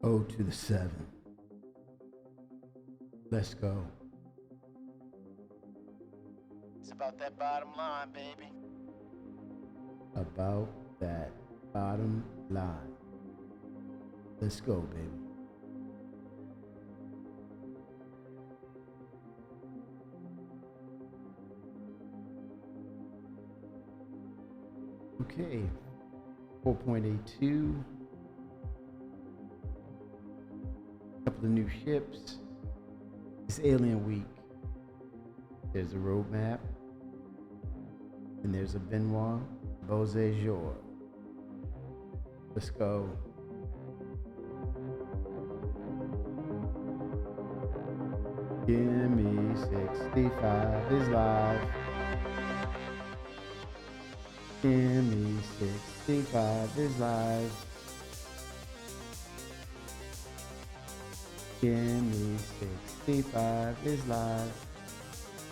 O to the 7. Let's go. It's about that bottom line, baby. About that bottom line. Let's go, baby. Okay. 4.82. Couple of new ships. It's Alien Week. There's a roadmap. And there's a Benoit Beauséjour. Let's go. Give me 65 is live. Give me 65 is live. Give me 65 is live.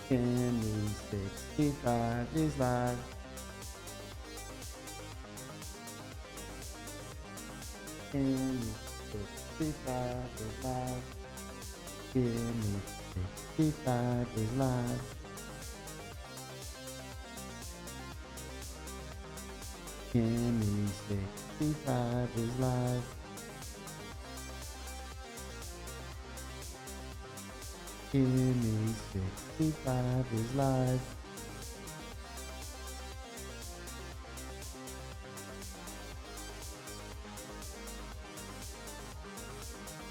Give me 65 is live. Give me 65 is live. Give me 65 is live. Give me 65 is live. Give me 65 is live.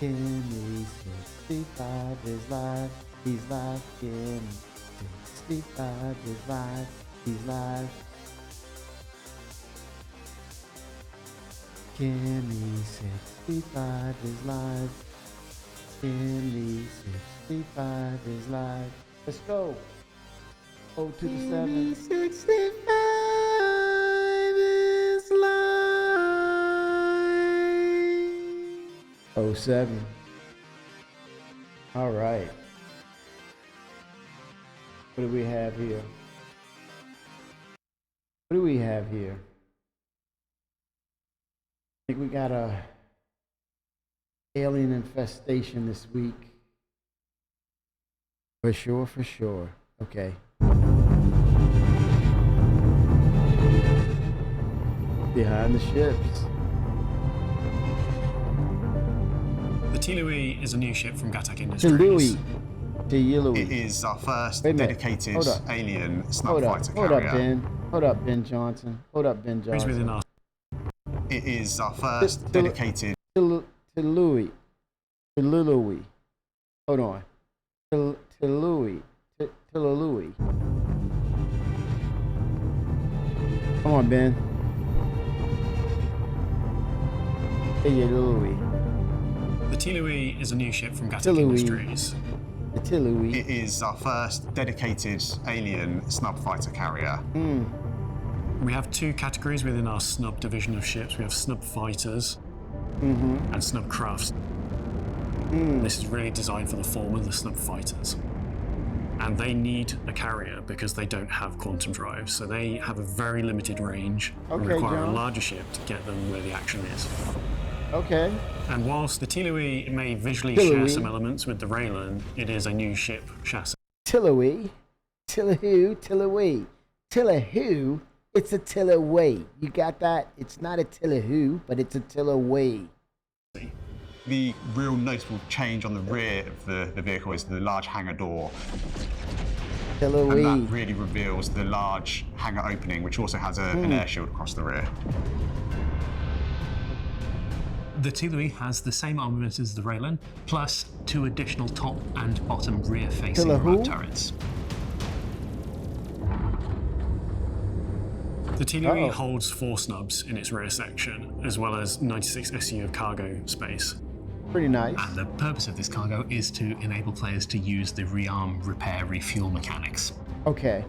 Give me 65 is live. He's live. Give me 65 is live. He's live. Give me 65 is live. Give me 65 is live. Let's go. O to the 7. 65 is live. 07. All right. What do we have here? What do we have here? I think we got a alien infestation this week. For sure, for sure. Okay. Behind the ships. The Tilui is a new ship from Gatak Industries. Tilui. It is our first dedicated alien snub Hold fighter Hold carrier. up, Ben. Hold up, Ben Johnson. Hold up, Ben Johnson. Within our It is our first dedicated. Tilui. Tilui. Hold on. Tilui. Tilui. Come on, Ben. Hey, Louis. The Tilui is a new ship from Gatak Tilui. Industries. The Tilui. It is our first dedicated alien snub fighter carrier. We have two categories within our snub division of ships. We have snub fighters and snub crafts. This is really designed for the former, the snub fighters. And they need a carrier because they don't have quantum drive. So they have a very limited range and Okay, require John. a larger ship to get them where the action is. Okay. And whilst the Tilui may visually Tilui. share some elements with the Raylan, it is a new ship chassis. Tilui. Tillahu. Tilui. Tillahu. It's a Tillaway. You got that? It's not a Tillahu, but it's a Tillaway. The real notable change on the rear of the vehicle is the large hangar door. And that Tillaway. really reveals the large hangar opening, which also has an air shield across the rear. The Tilui has the same armament as the Raylan, plus two additional top and bottom rear-facing Tillahu? remote turrets. The Tilui holds 4 snubs in its rear section, as well as 96 SU of cargo space. Pretty nice. And the purpose of this cargo is to enable players to use the rearm, repair, refuel mechanics. Okay.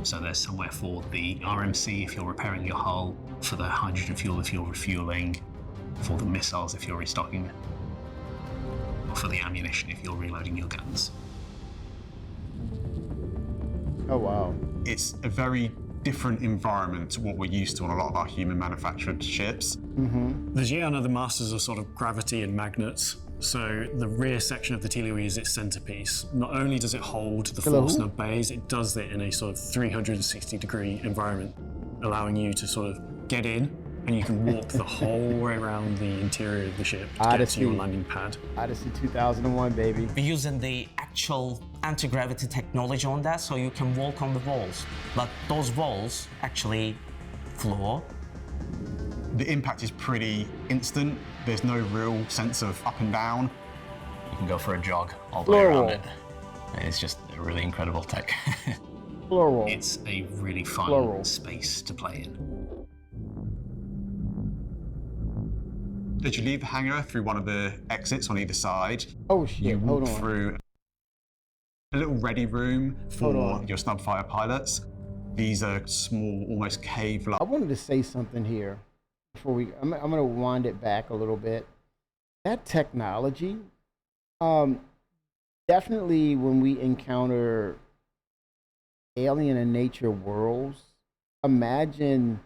So there's somewhere for the RMC if you're repairing your hull, for the hydrogen fuel if you're refueling, for the missiles if you're restocking, or for the ammunition if you're reloading your guns. Oh, wow. It's a very different environment to what we're used to on a lot of our human manufactured ships. The Gion are the masters of sort of gravity and magnets. So the rear section of the Teleoi is its centerpiece. Not only does it hold the four snub bays, it does it in a sort of 360-degree environment, allowing you to sort of get in and you can walk the whole way around the interior of the ship to get to your landing pad. Odyssey 2001, baby. We're using the actual anti-gravity technology on that, so you can walk on the walls. But those walls actually floor. The impact is pretty instant. There's no real sense of up and down. You can go for a jog all the way around it. It's just a really incredible tech. Plural. It's a really fun space to play in. As you leave the hangar through one of the exits on either side, Oh shit, you hold walk on. through a little ready room for your snub fighter pilots. These are small, almost cave-like. I wanted to say something here before I'm gonna wind it back a little bit. That technology, definitely when we encounter alien in nature worlds, imagine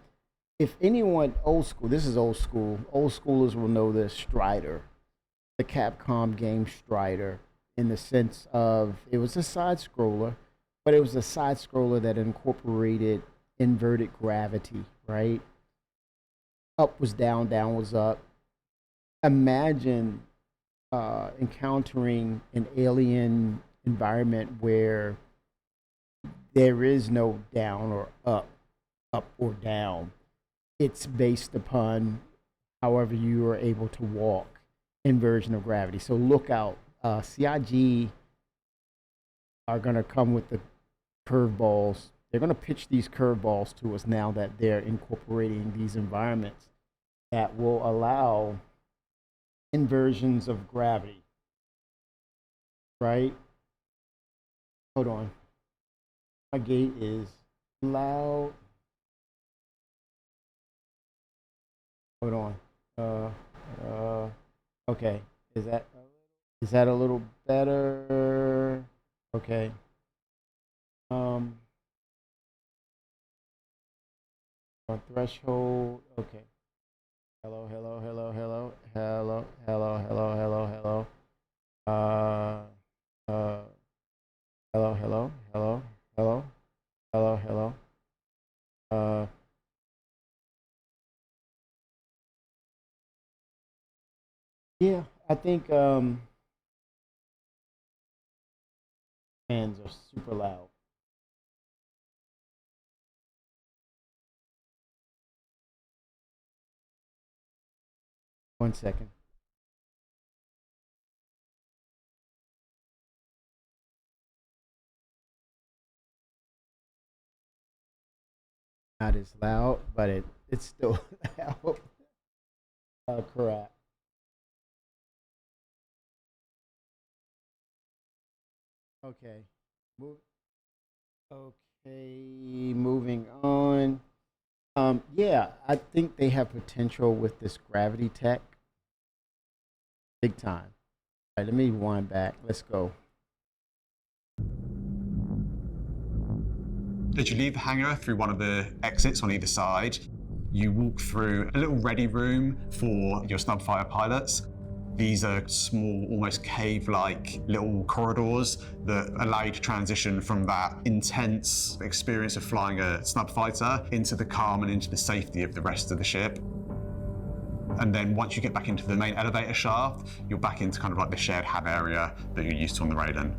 if anyone old schoolers will know this, Strider, the Capcom game Strider, in the sense of it was a side scroller, but it was a side scroller that incorporated inverted gravity, right? Up was down, down was up. Imagine encountering an alien environment where there is no down or up or down. It's based upon however you are able to walk, inversion of gravity. So look out. CIG are going to come with the curveballs. They're going to pitch these curveballs to us now that they're incorporating these environments that will allow inversions of gravity, right? Hold on. My gate is loud. Hold on. Okay. Is that a little better? Okay. On threshold. Okay. Hello. Hello. Hello. Hello. Hello. Hello. Hello. Hello. Hello. Hello. Hello. Hello. Yeah, I think fans are super loud. One second. Not as loud, but it's still loud. Correct. Okay. Moving on. Yeah, I think they have potential with this gravity tech. Big time. All right, let me wind back. Let's go. As you leave the hangar through one of the exits on either side, you walk through a little ready room for your snub fighter pilots. These are small, almost cave-like little corridors that allow you to transition from that intense experience of flying a snub fighter into the calm and into the safety of the rest of the ship. And then once you get back into the main elevator shaft, you're back into kind of like the shared hab area that you're used to on the Raiden.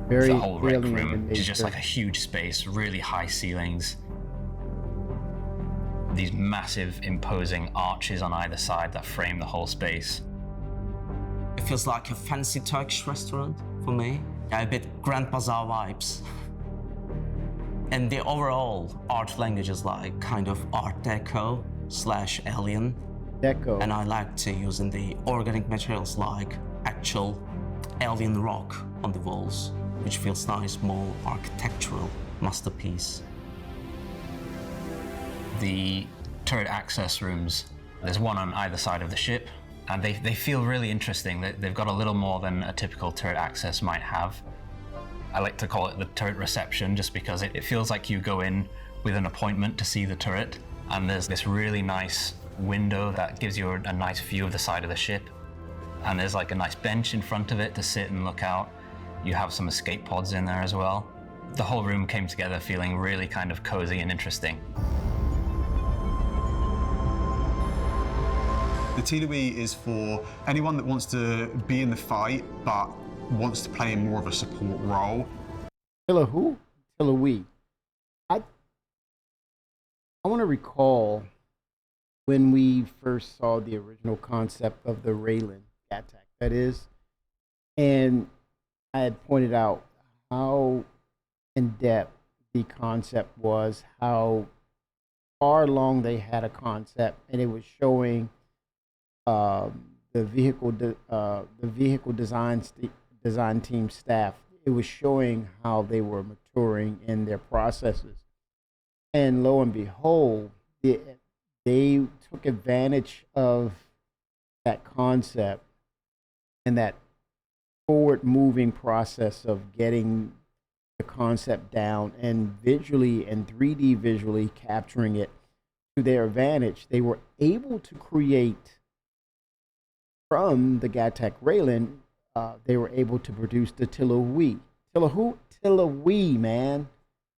Very The whole rec alien room in is just nature. like a huge space, really high ceilings. These massive, imposing arches on either side that frame the whole space. It feels like a fancy Turkish restaurant for me. A bit Grand Bazaar vibes. And the overall art language is like kind of Art Deco / Alien. Deco. And I like to use in the organic materials like actual alien rock on the walls, which feels nice, more architectural masterpiece. The turret access rooms, there's one on either side of the ship, and they feel really interesting. They've got a little more than a typical turret access might have. I like to call it the turret reception just because it feels like you go in with an appointment to see the turret, and there's this really nice window that gives you a nice view of the side of the ship, and there's like a nice bench in front of it to sit and look out. You have some escape pods in there as well. The whole room came together feeling really kind of cozy and interesting. The TLOE is for anyone that wants to be in the fight but wants to play in more of a support role. Tilla who? TLOE. I want to recall when we first saw the original concept of the Raylan attack, that is, and I had pointed out how in depth the concept was, how far along they had a concept, and it was showing the vehicle design team staff. It was showing how they were maturing in their processes, and lo and behold, they took advantage of that concept and that forward-moving process of getting the concept down and visually and 3D visually capturing it to their advantage. They were able to create from the GATTEC Raylan. They were able to produce the TLOE. TLOE, man.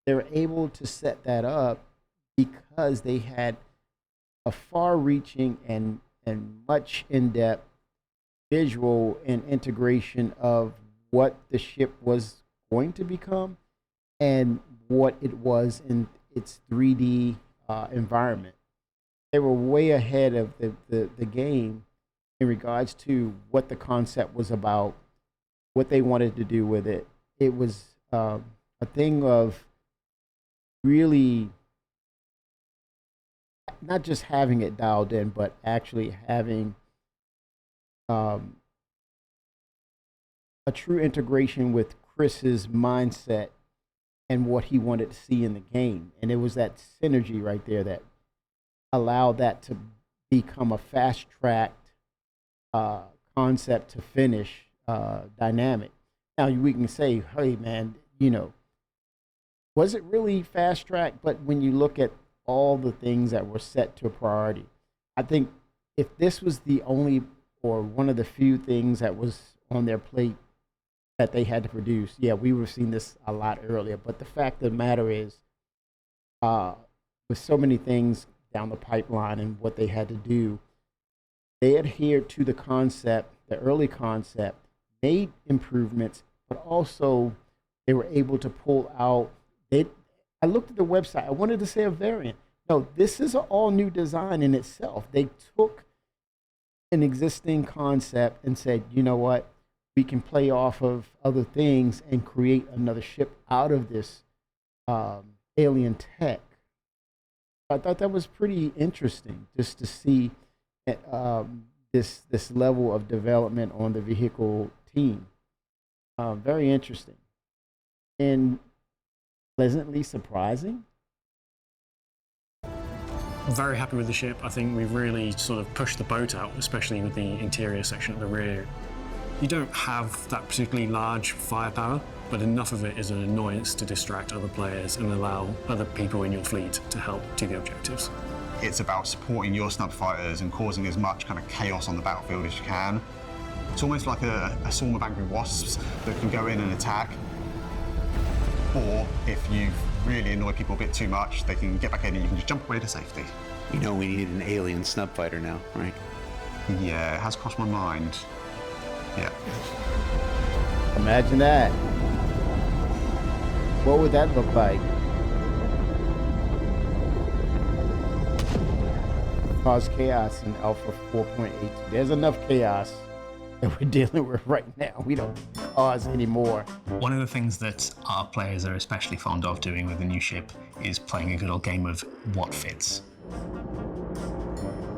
They were able to set that up because they had a far-reaching and much in-depth visual and integration of what the ship was going to become and what it was in its 3D environment. They were way ahead of the game in regards to what the concept was about, what they wanted to do with it. It was a thing of really not just having it dialed in, but actually having a true integration with Chris's mindset and what he wanted to see in the game. And it was that synergy right there that allowed that to become a fast-tracked concept to finish dynamic. Now we can say, hey man, was it really fast-tracked? But when you look at all the things that were set to a priority, I think if this was the only or one of the few things that was on their plate that they had to produce, yeah, we would have seen this a lot earlier. But the fact of the matter is, with so many things down the pipeline and what they had to do, they adhered to the concept, the early concept, made improvements, but also they were able to pull out. I looked at the website. I wanted to say a variant. No, this is an all-new design in itself. They took an existing concept and said, you know what? We can play off of other things and create another ship out of this alien tech. I thought that was pretty interesting just to see this level of development on the vehicle team. Very interesting and pleasantly surprising. Very happy with the ship. I think we've really sort of pushed the boat out, especially with the interior section at the rear. You don't have that particularly large firepower, but enough of it is an annoyance to distract other players and allow other people in your fleet to help do the objectives. It's about supporting your snub fighters and causing as much kind of chaos on the battlefield as you can. It's almost like a swarm of angry wasps that can go in and attack. Or if you've really annoyed people a bit too much, they can get back in and you can just jump away to safety. You know we need an alien snub fighter now, right? Yeah, it has crossed my mind. Yeah. Imagine that. What would that look like? Cause chaos in Alpha 4.82. There's enough chaos that we're dealing with right now. We don't cause any more. One of the things that our players are especially fond of doing with the new ship is playing a good old game of what fits.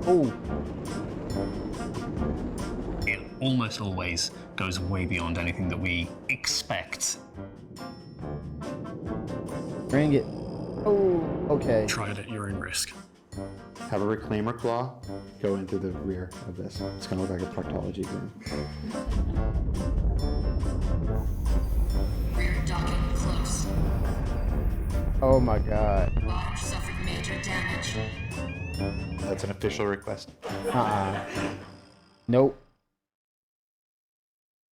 Oh. It almost always goes way beyond anything that we expect. Bring it. Oh, okay. Try it at your own risk. Have a reclaimer claw go into the rear of this. It's going to look like a proctology thing. Rear dock Oh my God. Launch suffered major damage. That's an official request. Nope.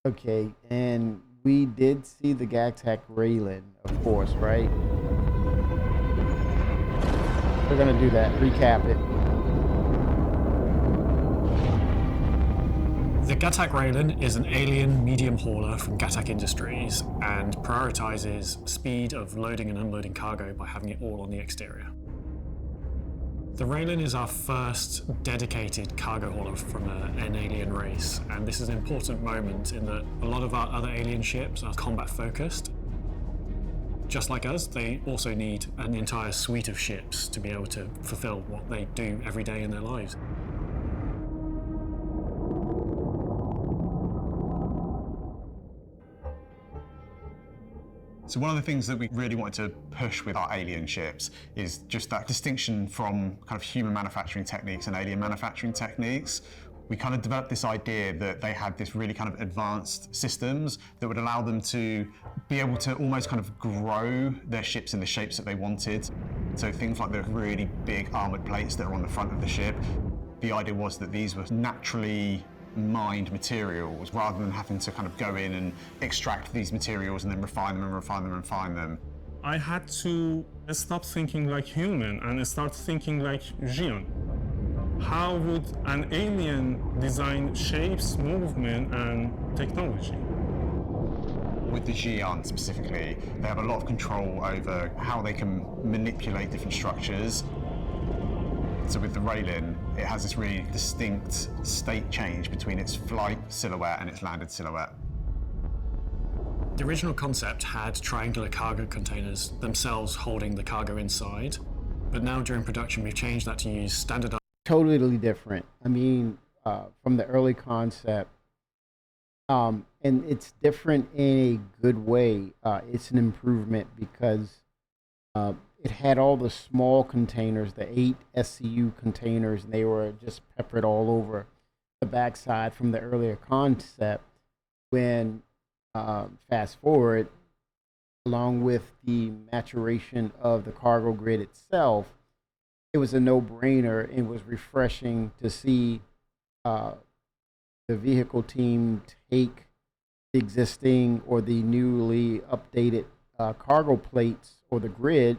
Okay, and we did see the GACTAC Raylan, of course, right? We're gonna do that, recap it. The Gattac Raylan is an alien medium hauler from Gattac Industries and prioritizes speed of loading and unloading cargo by having it all on the exterior. The Raylan is our first dedicated cargo hauler from an alien race, and this is an important moment in that a lot of our other alien ships are combat focused. Just like us, they also need an entire suite of ships to be able to fulfill what they do every day in their lives. So one of the things that we really wanted to push with our alien ships is just that distinction from kind of human manufacturing techniques and alien manufacturing techniques. We kind of developed this idea that they had this really kind of advanced systems that would allow them to be able to almost kind of grow their ships in the shapes that they wanted. So things like the really big armored plates that are on the front of the ship. The idea was that these were naturally mined materials rather than having to kind of go in and extract these materials and then refine them and refine them and refine them. I had to stop thinking like human and start thinking like Xion. How would an alien design shapes, movement, and technology? With the Xi'an specifically, they have a lot of control over how they can manipulate different structures. So with the Raylan, it has this really distinct state change between its flight silhouette and its landed silhouette. The original concept had triangular cargo containers themselves holding the cargo inside, but now during production we've changed that to use standardized. Totally different. I mean, from the early concept, and it's different in a good way. It's an improvement because it had all the small containers, the 8 SCU containers, and they were just peppered all over the backside from the earlier concept. When fast forward, along with the maturation of the cargo grid itself, it was a no-brainer. It was refreshing to see the vehicle team take the existing or the newly updated cargo plates or the grid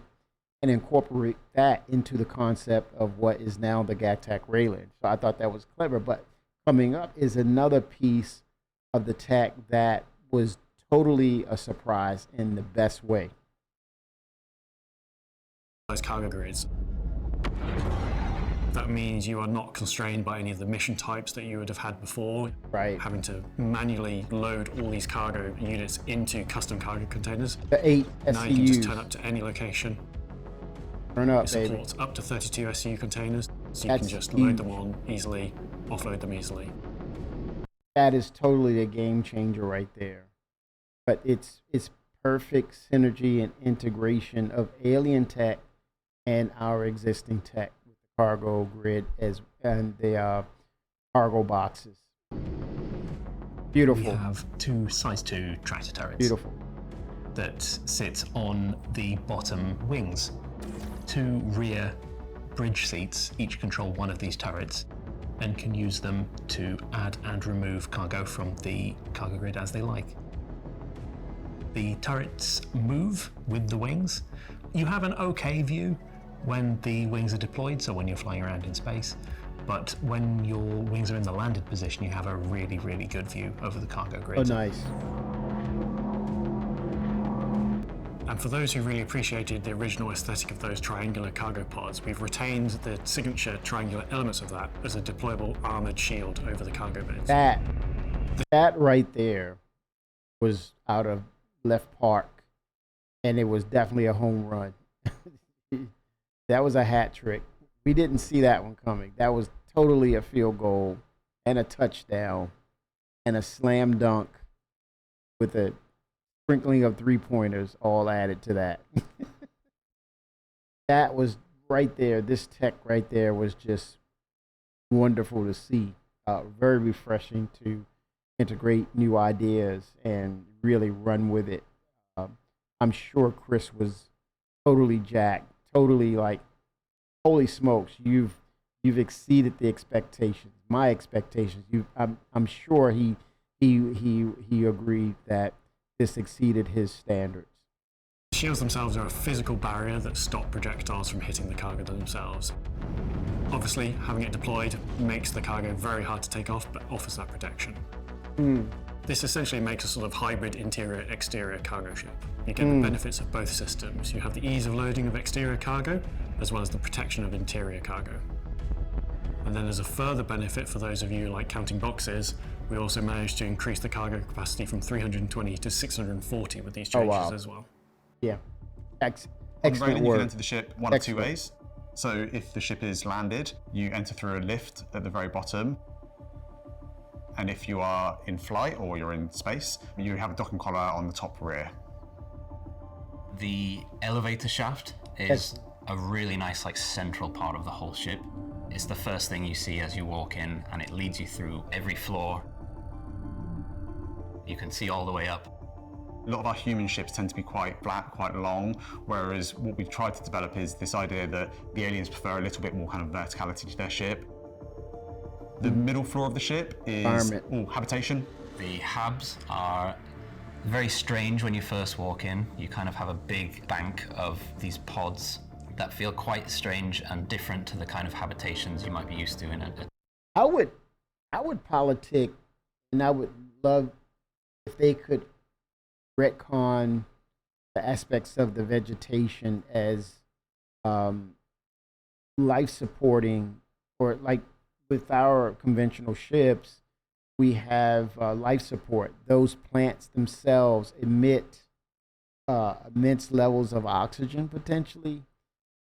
and incorporate that into the concept of what is now the GACTAC Raylan. So I thought that was clever. But coming up is another piece of the tech that was totally a surprise in the best way. Cargo grids. That means you are not constrained by any of the mission types that you would have had before. Right. Having to manually load all these cargo units into custom cargo containers. The 8 SCUs. Now you can just turn up to any location. Turn up, It supports up to 32 SCU containers, so you That's can just huge. load them on easily, offload them easily. That is totally a game changer right there. But it's perfect synergy and integration of alien tech and our existing tech with the cargo grid and the cargo boxes. Beautiful. We have two size 2 tractor turrets. Beautiful. That sit on the bottom wings. 2 rear bridge seats each control one of these turrets and can use them to add and remove cargo from the cargo grid as they like. The turrets move with the wings. You have an okay view when the wings are deployed, so when you're flying around in space, but when your wings are in the landed position, you have a really, really good view over the cargo grid. Oh, nice. And for those who really appreciated the original aesthetic of those triangular cargo pods, we've retained the signature triangular elements of that as a deployable armored shield over the cargo beds. That right there was out of left park, and it was definitely a home run. That was a hat trick. We didn't see that one coming. That was totally a field goal and a touchdown and a slam dunk with a sprinkling of 3-pointers all added to that. That was right there. This tech right there was just wonderful to see. Very refreshing to integrate new ideas and really run with it. I'm sure Chris was totally jacked, totally like, holy smokes, you've exceeded the expectations, my expectations. I'm sure he agreed that this exceeded his standards. Shields themselves are a physical barrier that stop projectiles from hitting the cargo themselves. Obviously, having it deployed makes the cargo very hard to take off, but offers that protection. This essentially makes a sort of hybrid interior-exterior cargo ship. You get the benefits of both systems. You have the ease of loading of exterior cargo, as well as the protection of interior cargo. And then as a further benefit for those of you like counting boxes, we also managed to increase the cargo capacity from 320 to 640 with these changes as well. Yeah. On Excellent Raylan, you work. can enter the ship one of two ways. So if the ship is landed, you enter through a lift at the very bottom. And if you are in flight or you're in space, you have a docking collar on the top rear. The elevator shaft is a really nice, like, central part of the whole ship. It's the first thing you see as you walk in, and it leads you through every floor. You can see all the way up. A lot of our human ships tend to be quite flat, quite long, whereas what we've tried to develop is this idea that the aliens prefer a little bit more kind of verticality to their ship. The middle floor of the ship is all habitation. The habs are very strange when you first walk in. You kind of have a big bank of these pods that feel quite strange and different to the kind of habitations you might be used to in a... I would politic, and I would love if they could retcon the aspects of the vegetation as life supporting, or like with our conventional ships, we have life support. Those plants themselves emit immense levels of oxygen potentially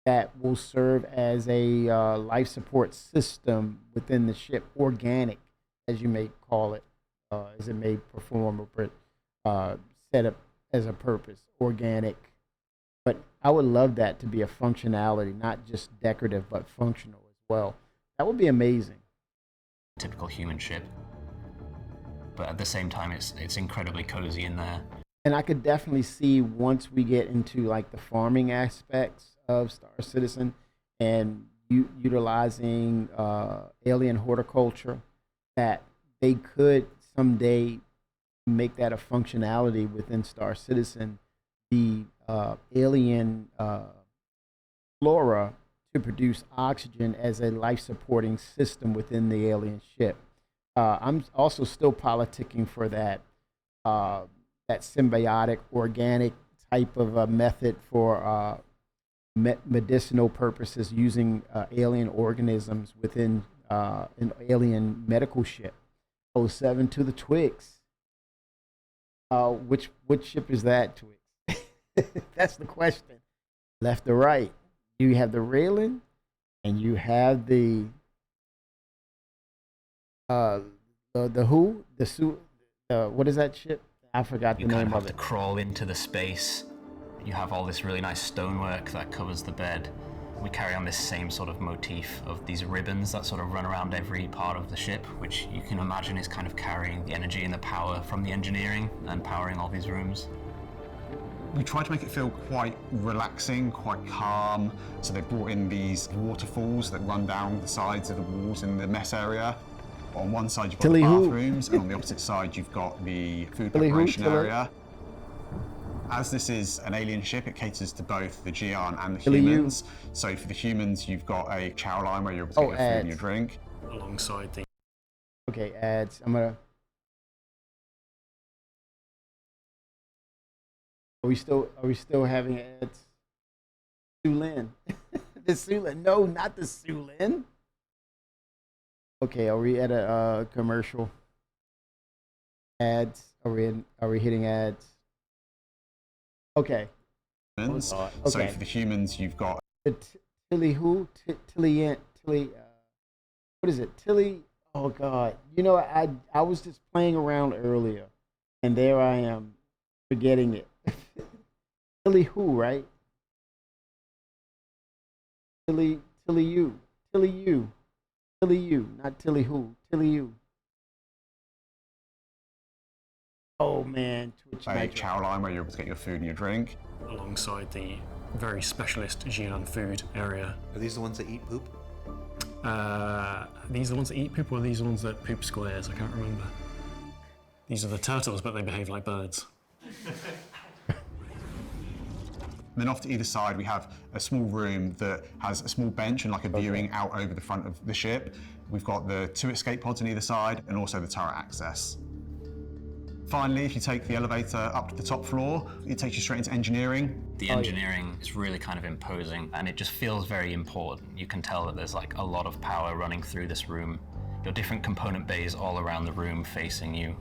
that will serve as a life support system within the ship, organic, as you may call it, as it may perform or set up as a purpose, organic. But I would love that to be a functionality, not just decorative, but functional as well. That would be amazing. Typical human ship. But at the same time, it's incredibly cozy in there. And I could definitely see once we get into like the farming aspects of Star Citizen and utilizing alien horticulture, that they could someday make that a functionality within Star Citizen, the alien flora to produce oxygen as a life-supporting system within the alien ship. I'm also still politicking for that that symbiotic, organic type of a method for medicinal purposes, using alien organisms within an alien medical ship. 07 to the Twix. Which ship is that, Twix? That's the question. Left or right? You have the Raylan, and you have the who? What is that ship? I forgot the name of it. You kind of have to crawl into the space. You have all this really nice stonework that covers the bed. We carry on this same sort of motif of these ribbons that sort of run around every part of the ship, which you can imagine is kind of carrying the energy and the power from the engineering and powering all these rooms. We try to make it feel quite relaxing, quite calm. So they brought in these waterfalls that run down the sides of the walls in the mess area. On one side you've got the bathrooms, and on the opposite side you've got the food preparation area. As this is an alien ship, it caters to both the Geon and the humans. So for the humans, you've got a chow line where you're able to get your food and your drink. Alongside the... Okay, ads. I'm gonna... Are we still having ads? Sulin. The Sulin. No, not the Sulin. Okay, are we at a commercial? Ads. Are we hitting ads? Okay. So for the humans, you've got Tilly who? Tilly. What is it? Tilly. Oh God. You know, I was just playing around earlier, and there I am, forgetting it. Tilly who, right? Tilly you, not Tilly who. Tilly you. Oh man, Twitch. A chow line where you're able to get your food and your drink. Alongside the very specialist Xi'an food area. Are these the ones that eat poop? These are the ones that eat poop, or are these the ones that poop squares? I can't remember. These are the turtles, but they behave like birds. Then off to either side, we have a small room that has a small bench and like a viewing out over the front of the ship. We've got the 2 escape pods on either side and also the turret access. Finally, if you take the elevator up to the top floor, it takes you straight into engineering. The engineering is really kind of imposing, and it just feels very important. You can tell that there's like a lot of power running through this room. Your different component bays all around the room facing you,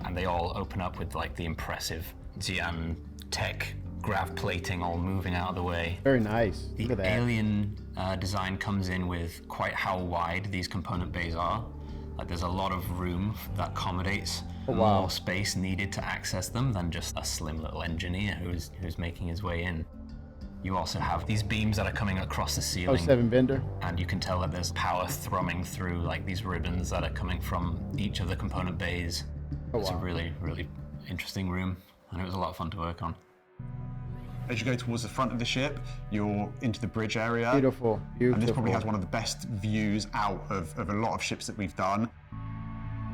and they all open up with like the impressive Xi'an tech grav plating all moving out of the way. Very nice. The Look at that. alien design comes in with quite how wide these component bays are. Like there's a lot of room that accommodates more space needed to access them than just a slim little engineer who's making his way in. You also have these beams that are coming across the ceiling. 07 Bender. And you can tell that there's power thrumming through like these ribbons that are coming from each of the component bays. It's a really, really interesting room, and it was a lot of fun to work on. As you go towards the front of the ship, you're into the bridge area. Beautiful, beautiful. And this probably has one of the best views out of a lot of ships that we've done.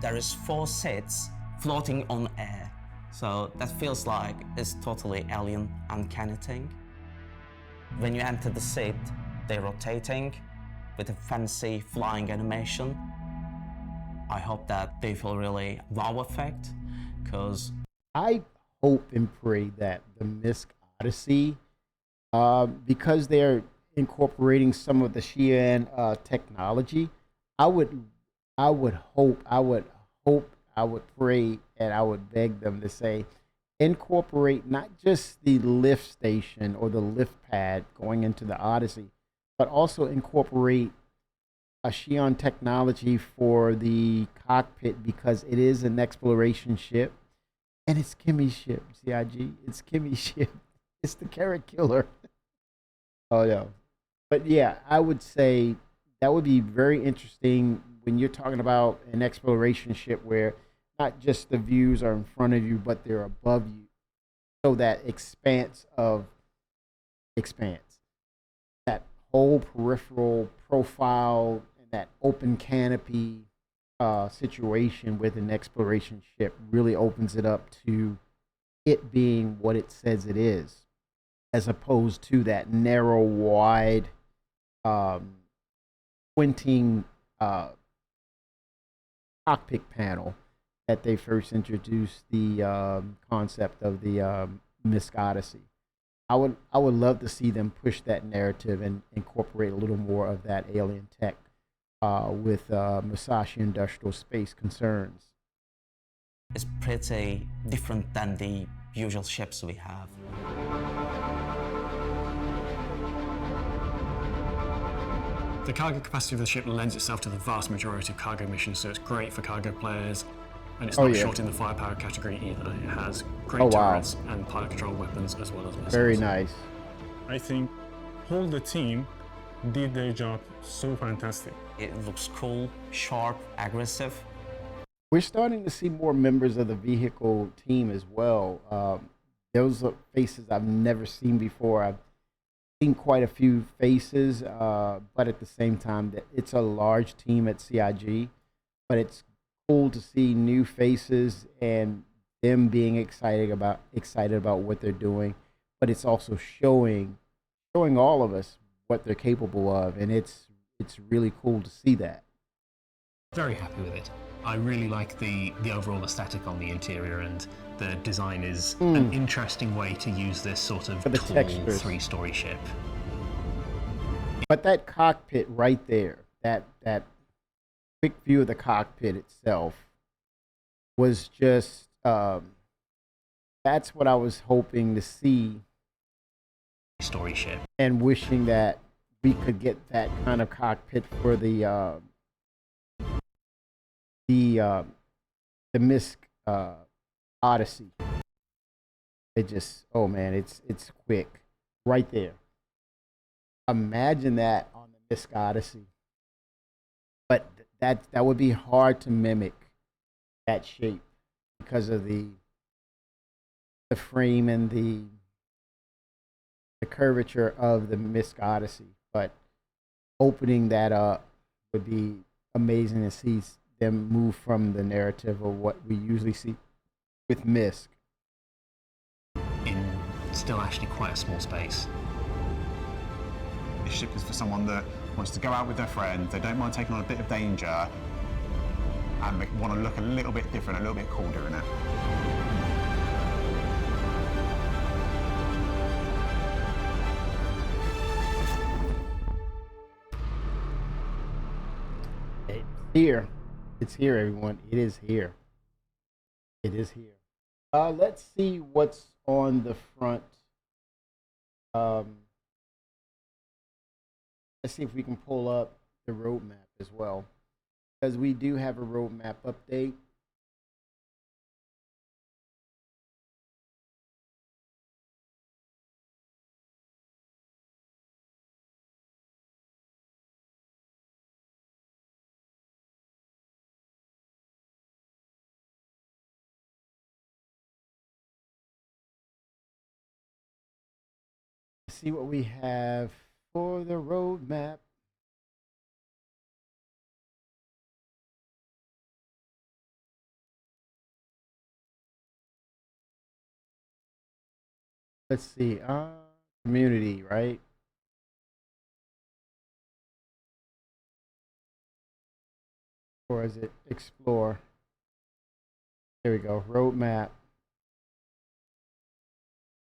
There is 4 seats floating on air, so that feels like it's totally alien, uncanny thing. When you enter the seat, they're rotating with a fancy flying animation. I hope that they feel really wow effect, because I hope and pray that the Mysk Odyssey, because they're incorporating some of the Xi'an technology, I would hope, I would pray, and I would beg them to say, incorporate not just the lift station or the lift pad going into the Odyssey, but also incorporate a Xi'an technology for the cockpit, because it is an exploration ship, and it's Kimmy's ship, CIG. It's Kimmy's ship. It's the carrot killer. Oh, yeah. But yeah, I would say that would be very interesting when you're talking about an exploration ship where not just the views are in front of you, but they're above you. So that expanse, that whole peripheral profile and that open canopy situation with an exploration ship really opens it up to it being what it says it is, as opposed to that narrow, wide, squinting cockpit panel that they first introduced the concept of the Mysk Odyssey. I would love to see them push that narrative and incorporate a little more of that alien tech with Musashi Industrial Space concerns. it's pretty different than the usual ships we have. The cargo capacity of the ship lends itself to the vast majority of cargo missions, so it's great for cargo players, and it's not short in the firepower category either. It has great turrets and pilot-controlled weapons as well as missiles. Very nice. I think all the team did their job so fantastic. It looks cool, sharp, aggressive. We're starting to see more members of the vehicle team as well. Those are faces I've never seen before. I've seen quite a few faces, but at the same time, it's a large team at CIG. But it's cool to see new faces and them being excited about what they're doing. But it's also showing all of us what they're capable of, and it's really cool to see that. Very happy with it. I really like the overall aesthetic on the interior, and the design is an interesting way to use this sort of tall textures. 3-story ship. But that cockpit right there, that quick view of the cockpit itself was just, that's what I was hoping to see. Story ship. And wishing that we could get that kind of cockpit for the Mysk Odyssey. It just, oh man, it's quick right there. Imagine that on the Mysk Odyssey. But that would be hard to mimic that shape because of the frame and the the curvature of the Myst Odyssey, but opening that up would be amazing to see them move from the narrative of what we usually see with Myst. In still actually quite a small space. This ship is for someone that wants to go out with their friends, they don't mind taking on a bit of danger, and they want to look a little bit different, a little bit cool doing it. Here. It's here, everyone. It is here. It is here. Let's see what's on the front. Let's see if we can pull up the roadmap as well, because we do have a roadmap update. See what we have for the roadmap. Let's see. Community, right? Or is it explore? There we go. Roadmap.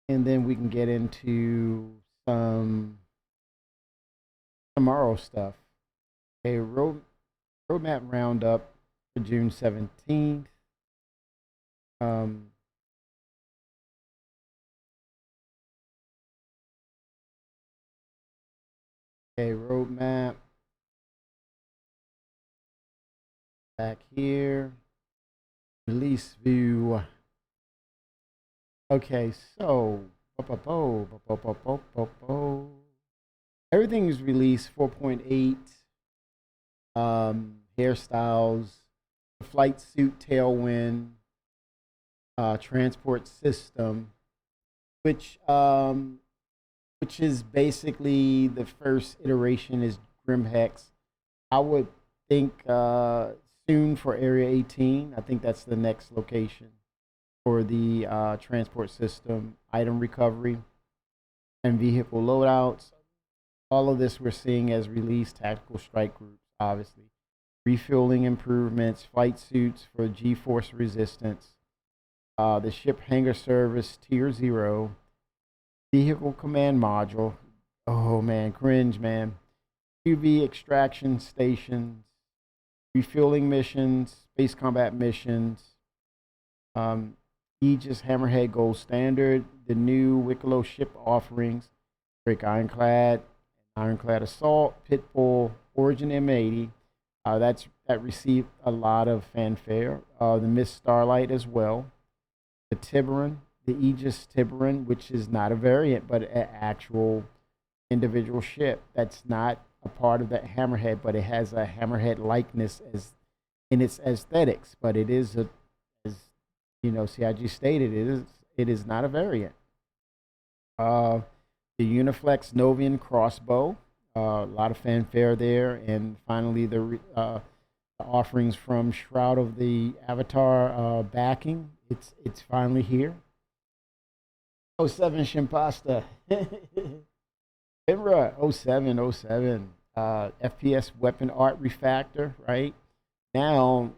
And then we can get into some tomorrow stuff. A roadmap roundup for June 17th. A roadmap back here. Release view. Okay, so everything is released 4.8. Hairstyles, the flight suit tailwind, transport system, which is basically the first iteration is Grimhex. I would think soon for Area 18. I think that's the next location for the transport system, item recovery, and vehicle loadouts. All of this we're seeing as released tactical strike groups, obviously. Refueling improvements, flight suits for G-force resistance, the ship hangar service tier 0, vehicle command module. Oh man, cringe, man. UV extraction stations, refueling missions, space combat missions, Aegis Hammerhead Gold Standard, the new Wicklow ship offerings, Drake Ironclad, Ironclad Assault, Pitbull, Origin M80. That received a lot of fanfare. The Myst Starlight as well. The Tiburon, the Aegis Tiburon, which is not a variant, but an actual individual ship. That's not a part of that Hammerhead, but it has a Hammerhead likeness as in its aesthetics. But it is a, as you know, CIG stated, it is not a variant. The Uniflex Novian crossbow, a lot of fanfare there, and finally the offerings from Shroud of the Avatar backing. It's finally here. 07 Shimpasta. Imra 07. FPS weapon art refactor, right? Now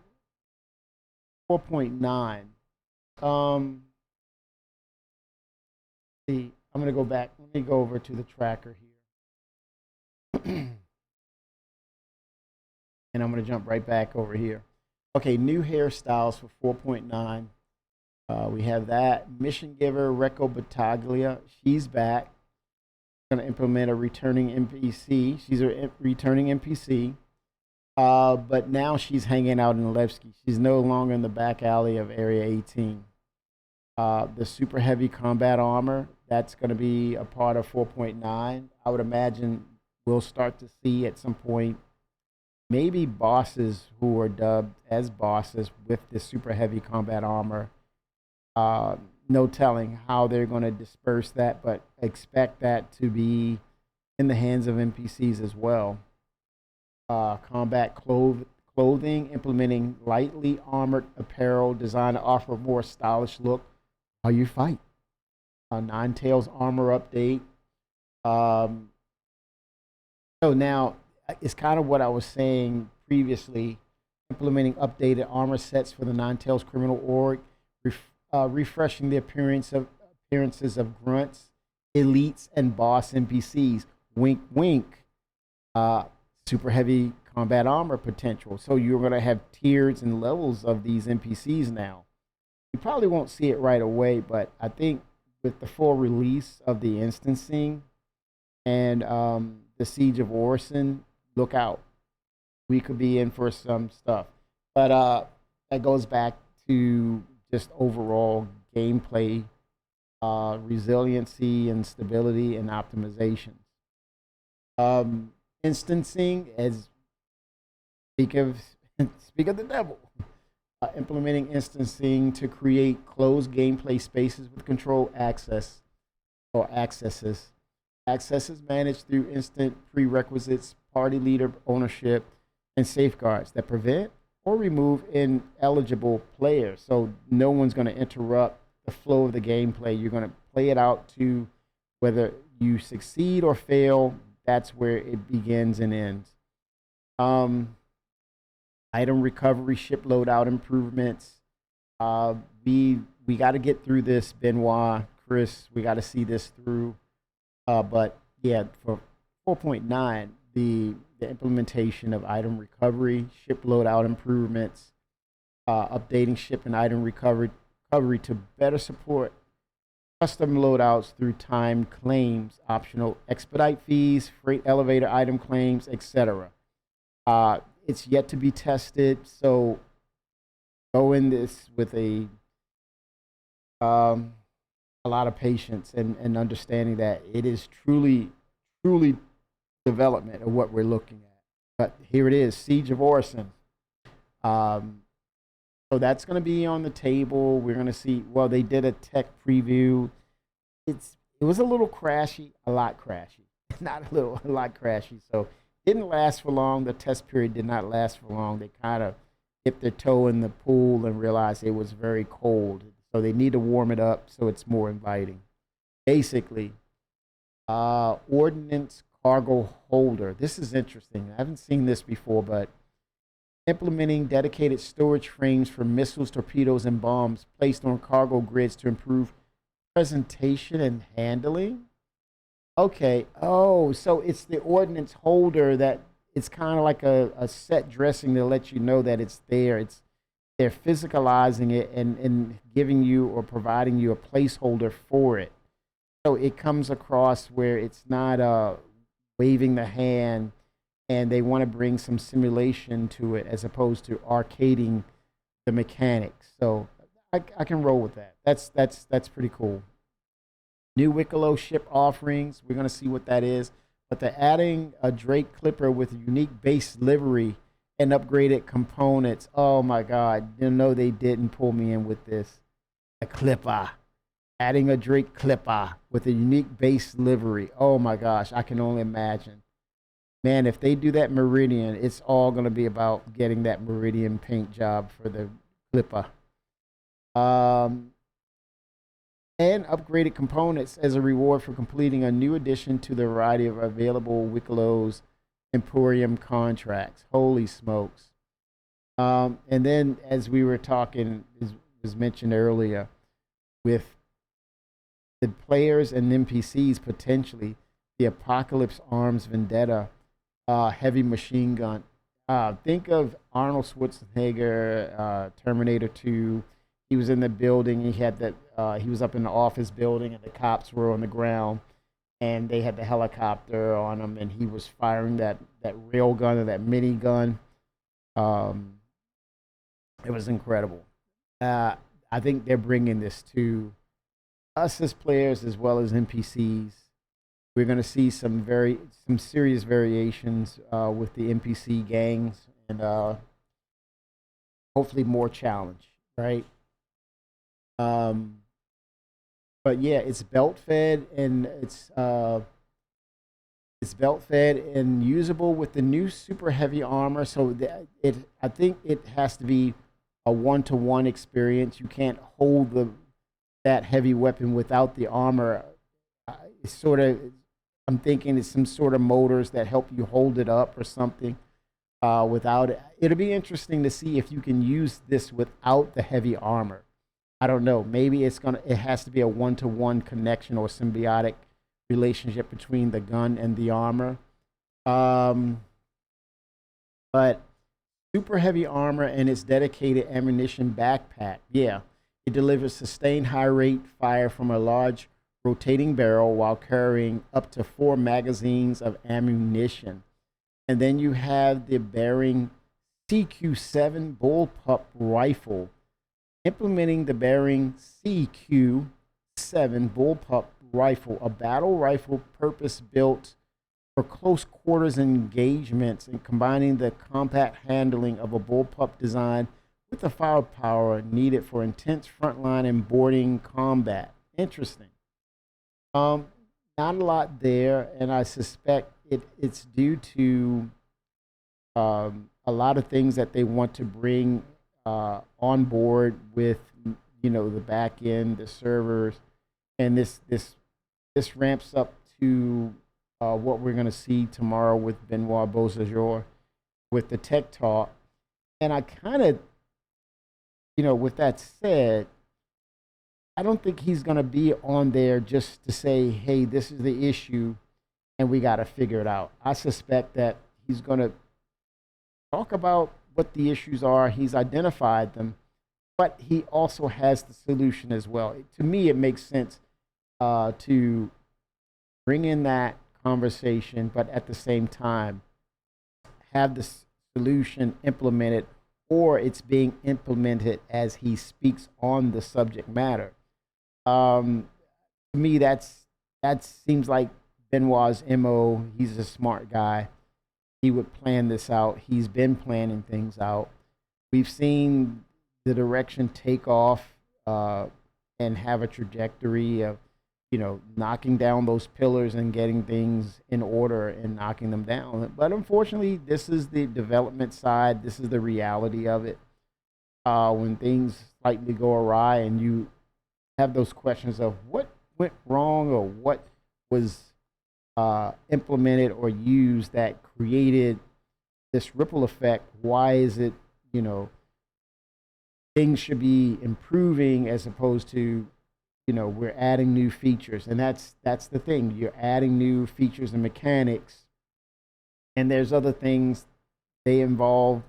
4.9. See, I'm gonna go back. Let me go over to the tracker here. And I'm gonna jump right back over here. Okay, new hairstyles for 4.9. We have that. Mission Giver, Recco Battaglia. She's back. Going to implement a returning NPC. She's a returning NPC. But now she's hanging out in Levski. She's no longer in the back alley of Area 18. The super heavy combat armor, that's going to be a part of 4.9. I would imagine we'll start to see at some point maybe bosses who are dubbed as bosses with the super heavy combat armor. no telling how they're going to disperse that, but expect that to be in the hands of NPCs as well. Combat clothing, implementing lightly armored apparel designed to offer a more stylish look while you fight. Ninetales armor update. So now it's kind of what I was saying previously, implementing updated armor sets for the Ninetales criminal org, refreshing the appearances of grunts, elites, and boss NPCs. Wink, wink. Super heavy combat armor potential. So you're going to have tiers and levels of these NPCs now. You probably won't see it right away, but I think with the full release of the instancing and the Siege of Orison, look out. We could be in for some stuff. But that goes back to just overall gameplay resiliency and stability and optimization. Instancing, as speak of the devil. Implementing instancing to create closed gameplay spaces with control access or accesses. Accesses managed through instant prerequisites, party leader ownership, and safeguards that prevent or remove ineligible players. So no one's going to interrupt the flow of the gameplay. You're going to play it out to whether you succeed or fail. That's where it begins and ends. Item recovery, ship loadout improvements. We got to get through this, Benoit, Chris. We got to see this through. But yeah, for 4.9, the implementation of item recovery, ship loadout improvements, updating ship and item recovery to better support custom loadouts through timed claims, optional expedite fees, freight elevator item claims, etc. It's yet to be tested, so go in this with a lot of patience and understanding that it is truly development of what we're looking at. But here it is, Siege of Orison. So that's going to be on the table. We're going to see. Well, they did a tech preview. It was a little crashy, a lot crashy, not a little, a lot crashy. So didn't last for long. The test period did not last for long. They kind of dipped their toe in the pool and realized it was very cold. So they need to warm it up so it's more inviting. Basically, ordnance cargo holder. This is interesting. I haven't seen this before, but implementing dedicated storage frames for missiles, torpedoes, and bombs placed on cargo grids to improve presentation and handling. Okay. Oh, so it's the ordnance holder that it's kind of like a set dressing to let you know that it's there. They're physicalizing it and giving you or providing you a placeholder for it. So it comes across where it's not waving the hand, and they want to bring some simulation to it as opposed to arcading the mechanics. So I can roll with that. That's pretty cool. New Wicklow ship offerings. We're going to see what that is. But they're adding a Drake Clipper with a unique base livery and upgraded components. Oh my God. You know they didn't pull me in with this. A Clipper. Adding a Drake Clipper with a unique base livery. Oh my gosh. I can only imagine. Man, if they do that Meridian, it's all going to be about getting that Meridian paint job for the Clipper. And upgraded components as a reward for completing a new addition to the variety of available Wicklow's Emporium contracts. Holy smokes. And then, as we were talking, as was mentioned earlier, with the players and NPCs potentially, the Apocalypse Arms Vendetta heavy machine gun. Think of Arnold Schwarzenegger, Terminator 2. He was in the building. He had that. He was up in the office building, and the cops were on the ground, and they had the helicopter on him, and he was firing that rail gun or that mini gun. It was incredible. I think they're bringing this to us as players as well as NPCs. We're going to see some serious variations with the NPC gangs, and hopefully more challenge, right? But yeah, it's belt fed and it's belt fed and usable with the new super heavy armor. So I think it has to be a 1-to-1 experience. You can't hold that heavy weapon without the armor. It's sort of, I'm thinking it's some sort of motors that help you hold it up or something. Without it, it'll be interesting to see if you can use this without the heavy armor. I don't know. Maybe it has to be a 1-to-1 connection or symbiotic relationship between the gun and the armor. But super heavy armor and its dedicated ammunition backpack. Yeah, it delivers sustained high rate fire from a large rotating barrel while carrying up to 4 magazines of ammunition. And then you have the Behring CQ-7 bullpup rifle. Implementing the Behring CQ-7 bullpup rifle, a battle rifle purpose-built for close quarters engagements and combining the compact handling of a bullpup design with the firepower needed for intense frontline and boarding combat. Interesting. Not a lot there, and I suspect it's due to a lot of things that they want to bring on board with, the back end, the servers, and this ramps up to what we're going to see tomorrow with Benoit Beausejour with the Tech Talk. And I kind of, with that said, I don't think he's going to be on there just to say, hey, this is the issue and we got to figure it out. I suspect that he's going to talk about what the issues are. He's identified them, but he also has the solution as well. To me, it makes sense to bring in that conversation, but at the same time, have the solution implemented, or it's being implemented as he speaks on the subject matter. To me, that seems like Benoit's MO. He's a smart guy. He would plan this out. He's been planning things out. We've seen the direction take off and have a trajectory of, knocking down those pillars and getting things in order and knocking them down. But unfortunately, this is the development side. This is the reality of it. When things slightly go awry and you have those questions of what went wrong or what was implemented or used that created this ripple effect. Why is it, things should be improving as opposed to, we're adding new features. And that's the thing. You're adding new features and mechanics. And there's other things they involve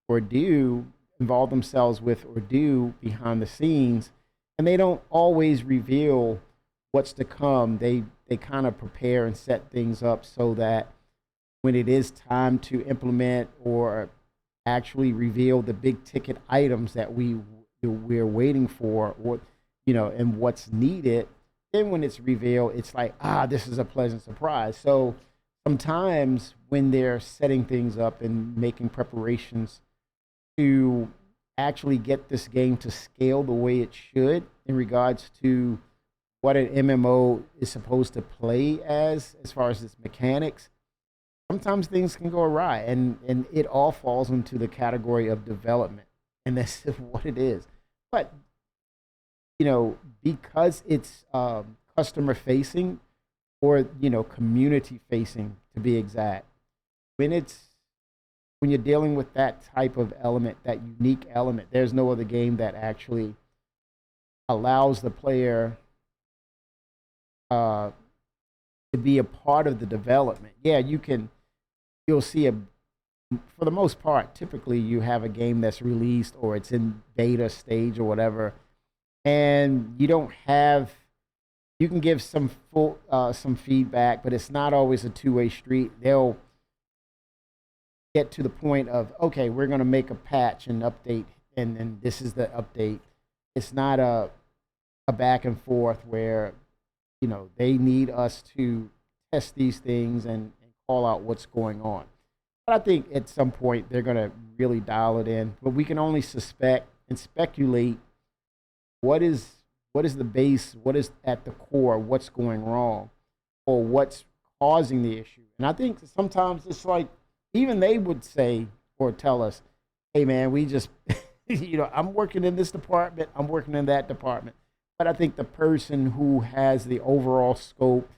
themselves with or do behind the scenes. And they don't always reveal what's to come. They kind of prepare and set things up so that when it is time to implement or actually reveal the big ticket items that we're waiting for, or and what's needed, then when it's revealed, it's like, this is a pleasant surprise. So sometimes when they're setting things up and making preparations to actually get this game to scale the way it should in regards to what an MMO is supposed to play as far as its mechanics, sometimes things can go awry, and it all falls into the category of development, and that's what it is. But because it's customer facing or community facing, to be exact, when you're dealing with that type of element, that unique element, there's no other game that actually allows the player to be a part of the development. Yeah, you'll see for the most part, typically you have a game that's released or it's in beta stage or whatever, and you can give some feedback, but it's not always a two-way street. They'll get to the point of, okay, we're going to make a patch and update, and this is the update. It's not a back and forth where they need us to test these things and call out what's going on. But I think at some point they're going to really dial it in. But we can only suspect and speculate what is What is the base? What is at the core? What's going wrong, or what's causing the issue? And I think sometimes it's like even they would say or tell us, "Hey, man, we just, I'm working in this department, I'm working in that department." But I think the person who has the overall scope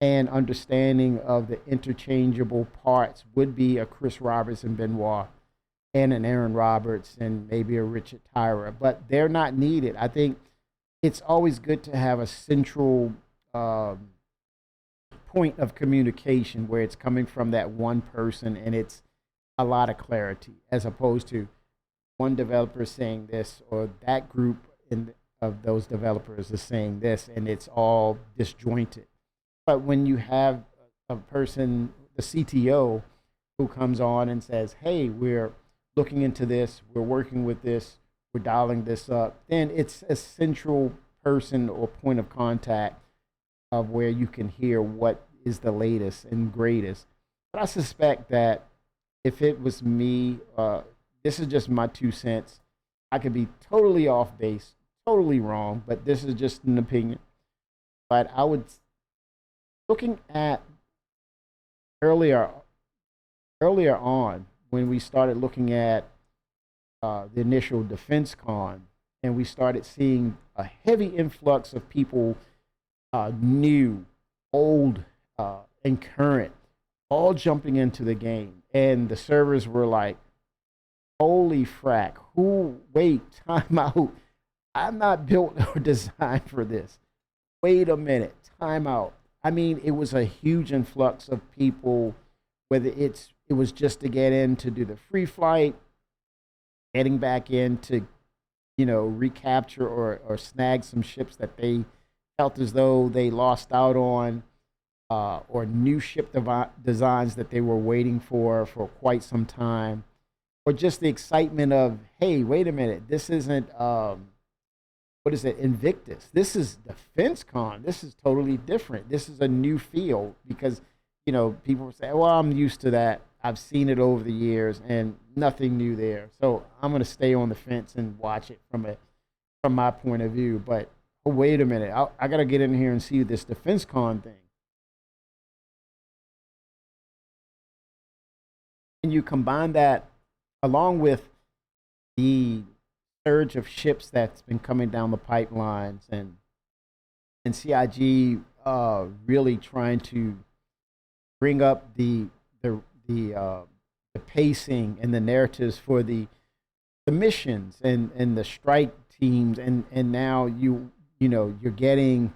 and understanding of the interchangeable parts would be a Chris Roberts and Benoit and an Aaron Roberts and maybe a Richard Tyra, but they're not needed. I think it's always good to have a central point of communication where it's coming from that one person and it's a lot of clarity, as opposed to one developer saying this or that group of those developers is saying this, and it's all disjointed. But when you have a person, the CTO, who comes on and says, "Hey, we're looking into this, we're working with this, we're dialing this up," then it's a central person or point of contact of where you can hear what is the latest and greatest. But I suspect that if it was me, this is just my 2 cents. I could be totally off base, totally wrong, but this is just an opinion. But I would, looking at earlier on when we started looking at the initial Defense Con, and we started seeing a heavy influx of people, new, old, and current, all jumping into the game. And the servers were like, holy frack, wait, time out. I'm not built or designed for this. Wait a minute, time out. I mean, it was a huge influx of people, whether it was just to get in to do the free flight, getting back in to, recapture or snag some ships that they felt as though they lost out on, or new ship designs that they were waiting for quite some time, or just the excitement of, hey, wait a minute, this isn't, what is it, Invictus. This is Defense Con. This is totally different. This is a new field because, people say, well, I'm used to that. I've seen it over the years and nothing new there. So I'm going to stay on the fence and watch it from my point of view. But oh, wait a minute. I got to get in here and see this Defense Con thing. And you combine that along with the surge of ships that's been coming down the pipelines, and CIG really trying to bring up the pacing and the narratives for the missions and the strike teams, and now you're getting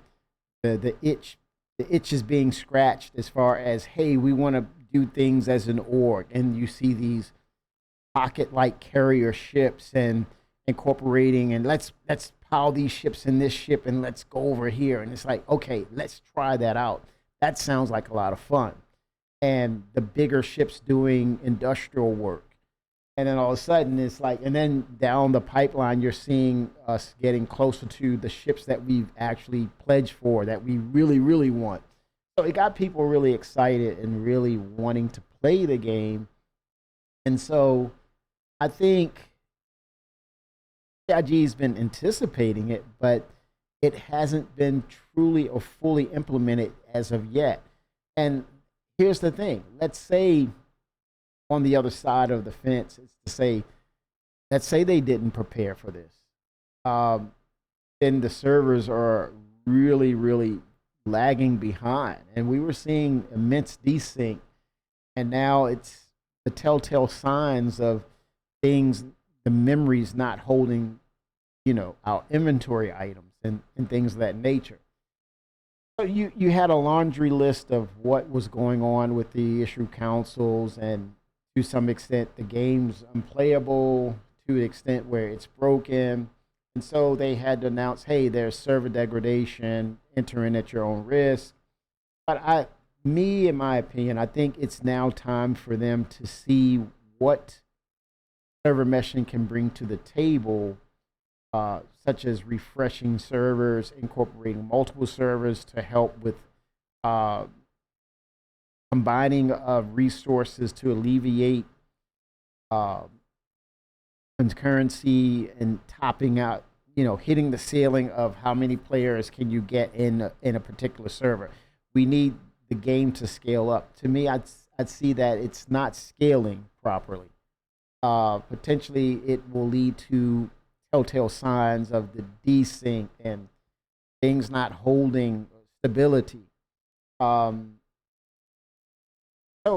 the itch is being scratched as far as, hey, we want to do things as an org, and you see these pocket-like carrier ships and incorporating, and let's pile these ships in this ship and let's go over here, and it's like, okay, let's try that out. That sounds like a lot of fun. And the bigger ships doing industrial work, and then all of a sudden it's like, and then down the pipeline you're seeing us getting closer to the ships that we've actually pledged for, that we really, really want. So it got people really excited and really wanting to play the game. And so I think CIG's been anticipating it, but it hasn't been truly or fully implemented as of yet. And here's the thing. Let's say on the other side of the fence, let's say they didn't prepare for this. Then the servers are really, really lagging behind. And we were seeing immense desync. And now it's the telltale signs of things, the memories not holding, our inventory items and things of that nature. So you had a laundry list of what was going on with the issue councils, and to some extent the game's unplayable to the extent where it's broken. And so they had to announce, hey, there's server degradation, enter in at your own risk. But in my opinion, I think it's now time for them to see what server meshing can bring to the table, such as refreshing servers, incorporating multiple servers to help with combining resources to alleviate concurrency and topping out hitting the ceiling of how many players can you get in a particular server. We need the game to scale up. To me, I'd see that it's not scaling properly. Potentially, it will lead to telltale signs of the desync and things not holding stability. So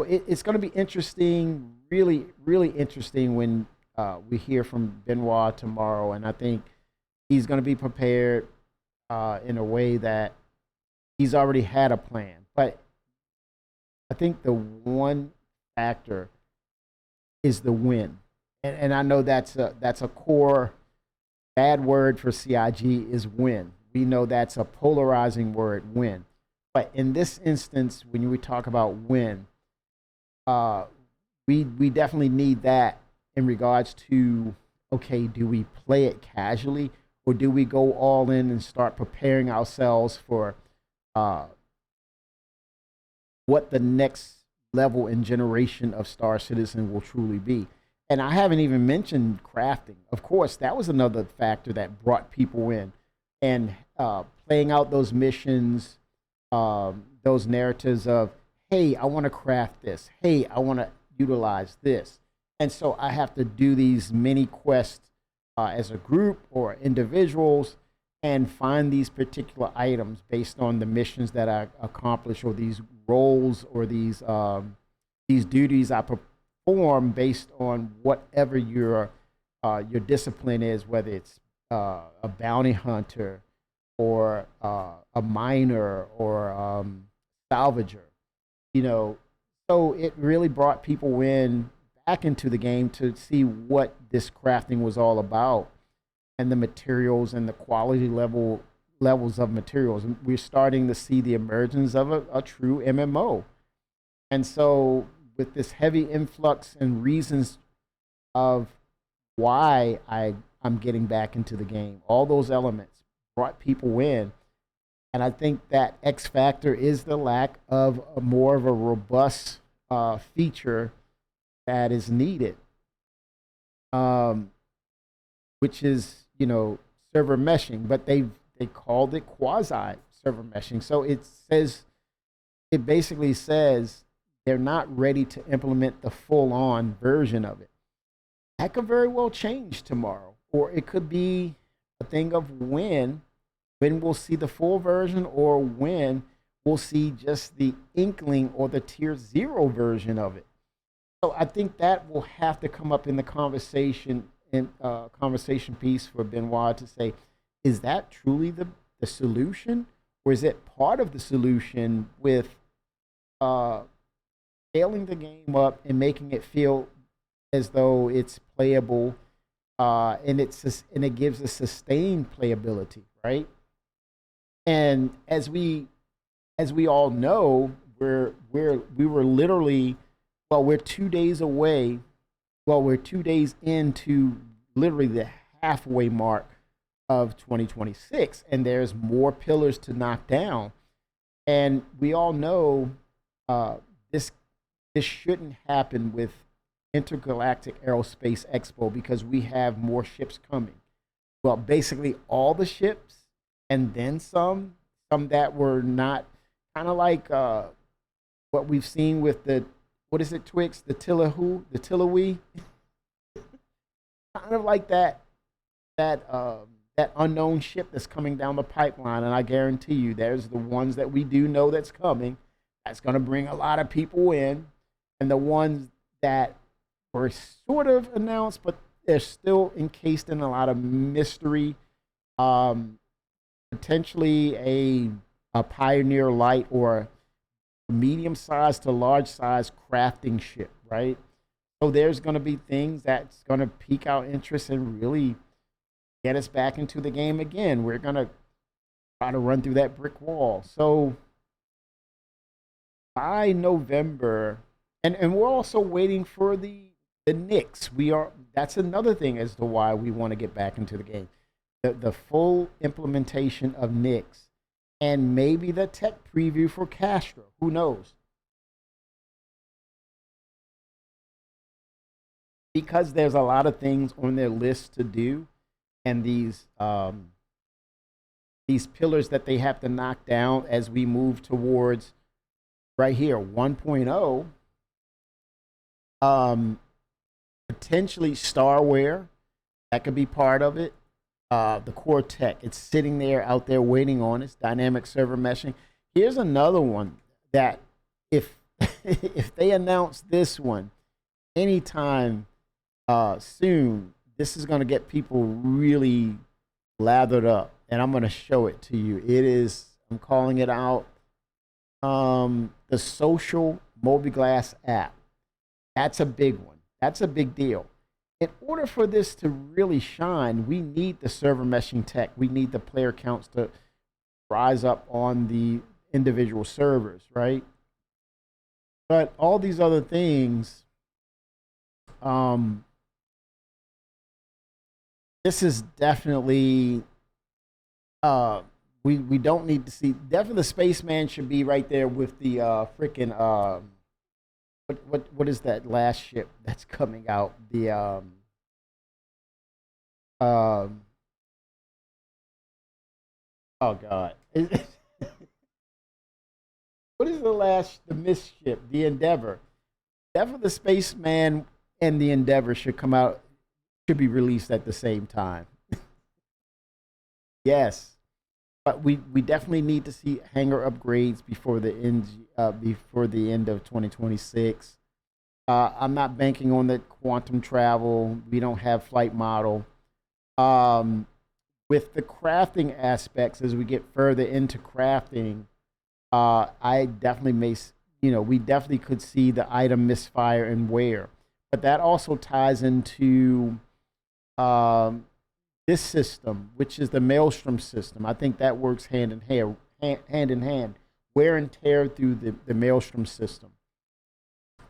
it's going to be interesting, really, really interesting when we hear from Benoit tomorrow. And I think he's going to be prepared in a way that he's already had a plan. But I think the one factor is the win. And I know that's a core bad word for CIG is win. We know that's a polarizing word, win. But in this instance, when we talk about win, we definitely need that in regards to, okay, do we play it casually or do we go all in and start preparing ourselves for what the next level and generation of Star Citizen will truly be? And I haven't even mentioned crafting. Of course, that was another factor that brought people in, and playing out those missions, those narratives of, hey, I want to craft this. Hey, I want to utilize this. And so I have to do these mini quests as a group or individuals and find these particular items based on the missions that I accomplish, or these roles, or these duties I perform based on whatever your discipline is, whether it's a bounty hunter or a miner or salvager. So it really brought people in back into the game to see what this crafting was all about, and the materials and the quality levels of materials. And we're starting to see the emergence of a true MMO. And so with this heavy influx and reasons of why I'm getting back into the game, all those elements brought people in. And I think that X factor is the lack of more of a robust feature that is needed, which is, server meshing, but they called it quasi server meshing. So it basically says they're not ready to implement the full on version of it. That could very well change tomorrow, or it could be a thing of when we'll see the full version, or when we'll see just the inkling or the tier 0 version of it. So I think that will have to come up in the conversation piece for Benoit to say, is that truly the solution, or is it part of the solution with scaling the game up and making it feel as though it's playable, and it gives a sustained playability, right? And as we all know, we were literally, we're 2 days away. We're 2 days into literally the halfway mark of 2026, and there's more pillars to knock down. And we all know this shouldn't happen with Intergalactic Aerospace Expo, because we have more ships coming. Well, basically all the ships, and then some that were not, kind of like what we've seen with the, what is it, Twix? The Tillawee? Kind of like that unknown ship that's coming down the pipeline. And I guarantee you, there's the ones that we do know that's coming, that's going to bring a lot of people in. And the ones that were sort of announced, but they're still encased in a lot of mystery. Potentially a Pioneer Light or a medium-sized to large-sized crafting ship, right? So there's going to be things that's going to pique our interest and really get us back into the game again. We're going to try to run through that brick wall. So by November, and we're also waiting for the Nix. That's another thing as to why we want to get back into the game. The full implementation of Nix, and maybe the tech preview for Castro. Who knows? Because there's a lot of things on their list to do, and these pillars that they have to knock down as we move towards right here 1.0. Potentially Starware, that could be part of it. The core tech, it's sitting there out there waiting on us. Dynamic server meshing. Here's another one that if if they announce this one anytime soon, this is going to get people really lathered up, and I'm going to show it to you. It is, I'm calling it out, the social mobiGlas app. That's a big one. That's a big deal. In order for this to really shine, we need the server meshing tech. We need the player counts to rise up on the individual servers, right? But all these other things, this is definitely, we don't need to see, definitely the Spaceman should be right there with the freaking, what is that last ship that's coming out? The oh God. What is the mist ship? The Endeavor. Definitely the Spaceman and the Endeavor should come out, should be released at the same time. Yes. But we definitely need to see hangar upgrades before the end of 2026. I'm not banking on the quantum travel. We don't have flight model. With the crafting aspects, as we get further into crafting, I definitely we definitely could see the item misfire and wear. But that also ties into this system, which is the Maelstrom system. I think that works hand in hand, wear and tear through the Maelstrom system.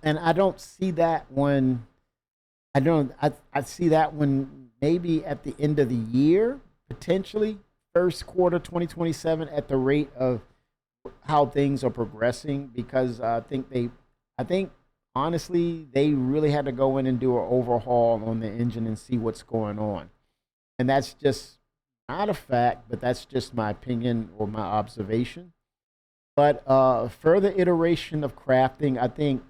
And I don't see that one. I see that one maybe at the end of the year, potentially first quarter 2027, at the rate of how things are progressing, because I think honestly they really had to go in and do an overhaul on the engine and see what's going on. And that's just not a fact, but that's just my opinion or my observation. But further iteration of crafting, I think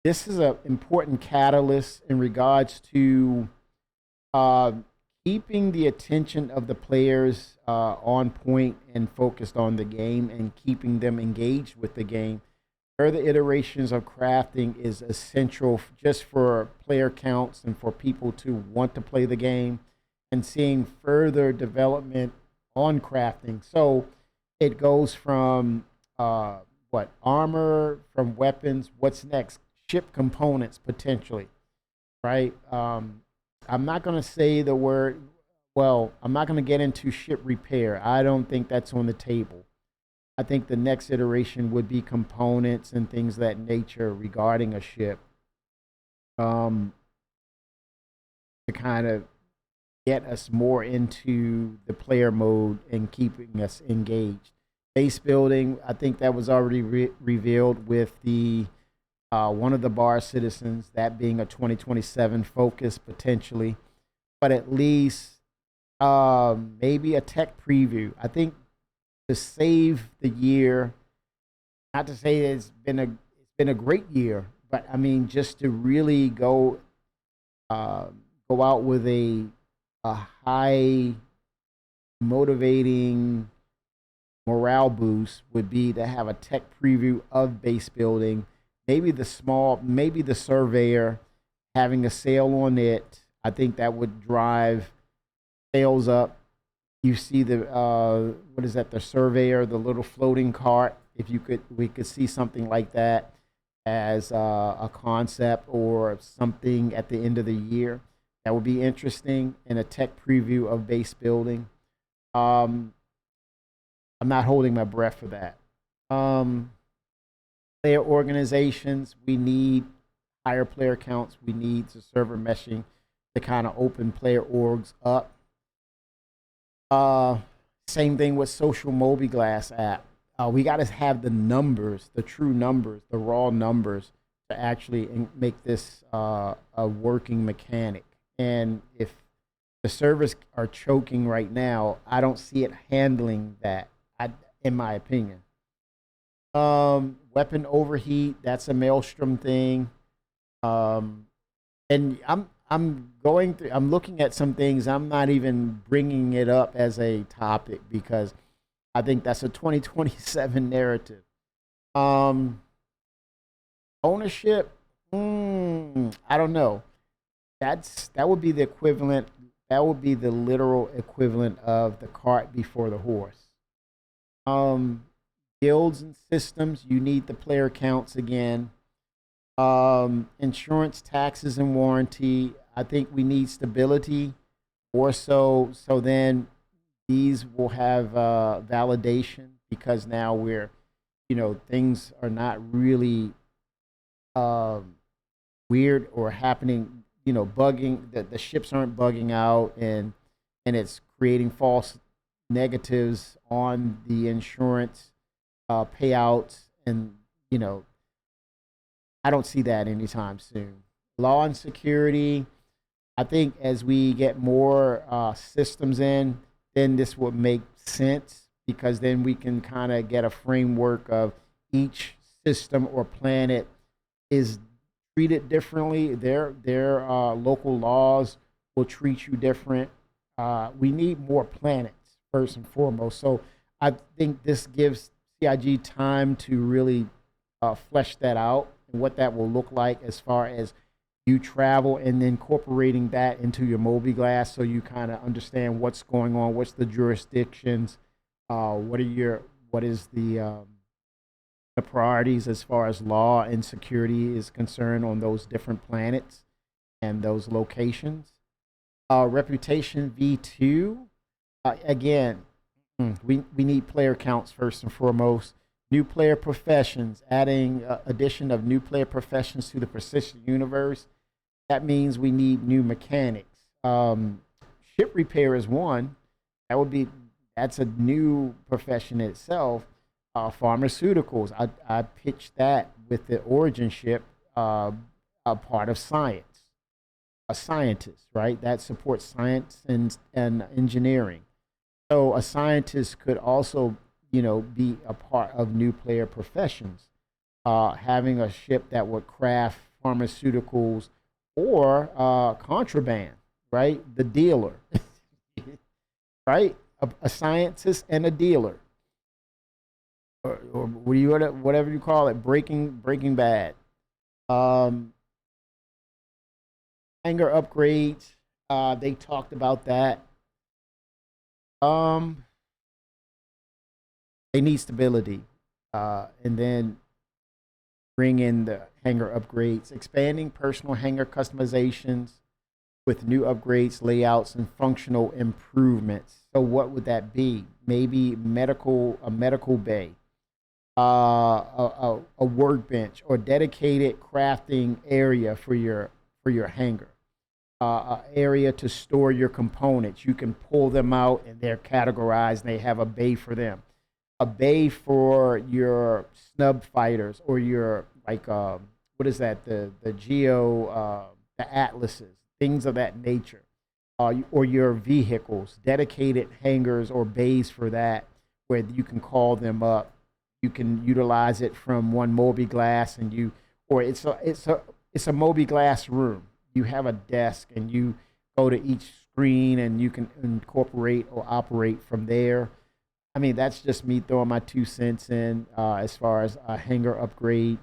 this is an important catalyst in regards to keeping the attention of the players on point and focused on the game, and keeping them engaged with the game. Further iterations of crafting is essential just for player counts and for people to want to play the game, and seeing further development on crafting. So it goes from armor, from weapons, what's next? Ship components, potentially, right? I'm not going to say the word, I'm not going to get into ship repair. I don't think that's on the table. I think the next iteration would be components and things of that nature regarding a ship, to kind of get us more into the player mode and keeping us engaged. Base building, I think that was already revealed with the one of the bar citizens, that being a 2027 focus potentially, but at least maybe a tech preview. I think to save the year, not to say it's been a great year, but I mean just to really go out with a high motivating morale boost would be to have a tech preview of base building. Maybe the Surveyor, having a sale on it. I think that would drive sales up. You see the the Surveyor, the little floating cart. We could see something like that as a concept or something at the end of the year. That would be interesting in a tech preview of base building. I'm not holding my breath for that. Player organizations, we need higher player counts. We need the server meshing to kind of open player orgs up. Same thing with social mobiGlas app. We got to have the numbers, the true numbers, the raw numbers to actually make this a working mechanic. And if the servers are choking right now. I don't see it handling that, in my opinion. Weapon overheat, that's a Maelstrom thing. And I'm looking at some things. I'm not even bringing it up as a topic because I think that's a 2027 narrative. Ownership, I don't know. That would be the equivalent. That would be the literal equivalent of the cart before the horse. Guilds and systems, you need the player counts again. Insurance, taxes, and warranty. I think we need stability more so then these will have validation because now things are not really weird or happening, bugging, that the ships aren't bugging out and it's creating false negatives on the insurance payouts. And, I don't see that anytime soon. Law and security, I think as we get more systems in, then this would make sense because then we can kind of get a framework of each system or planet is treated differently. Their local laws will treat you different. We need more planets first and foremost. So I think this gives CIG time to really flesh that out and what that will look like as far as you travel and incorporating that into your mobiGlas so you kind of understand what's going on, what's the jurisdictions, what is the priorities as far as law and security is concerned on those different planets and those locations. Reputation V2, again, we need player counts first and foremost. New player professions, adding addition of new player professions to the persistent universe. That means we need new mechanics. Ship repair is one. That's a new profession itself. Pharmaceuticals, I pitched that with the origin ship, a part of science. A scientist, right? That supports science and engineering. So a scientist could also, be a part of new player professions. Having a ship that would craft pharmaceuticals or contraband, right? The dealer, right? A scientist and a dealer, or whatever you call it, Breaking Bad. Hangar upgrades. They talked about that. They need stability, and then bring in the hangar upgrades, expanding personal hangar customizations with new upgrades, layouts, and functional improvements. So what would that be? Maybe a medical bay, a workbench, or dedicated crafting area for your hangar. Area to store your components. You can pull them out and they're categorized and they have a bay for them. A bay for your snub fighters or your what is that? The Geo, the Atlases, things of that nature. Or your vehicles, dedicated hangars or bays for that, where you can call them up. You can utilize it from one mobiGlas it's a mobiGlas room. You have a desk and you go to each screen and you can incorporate or operate from there. I mean, that's just me throwing my 2 cents in as far as a hangar upgrade.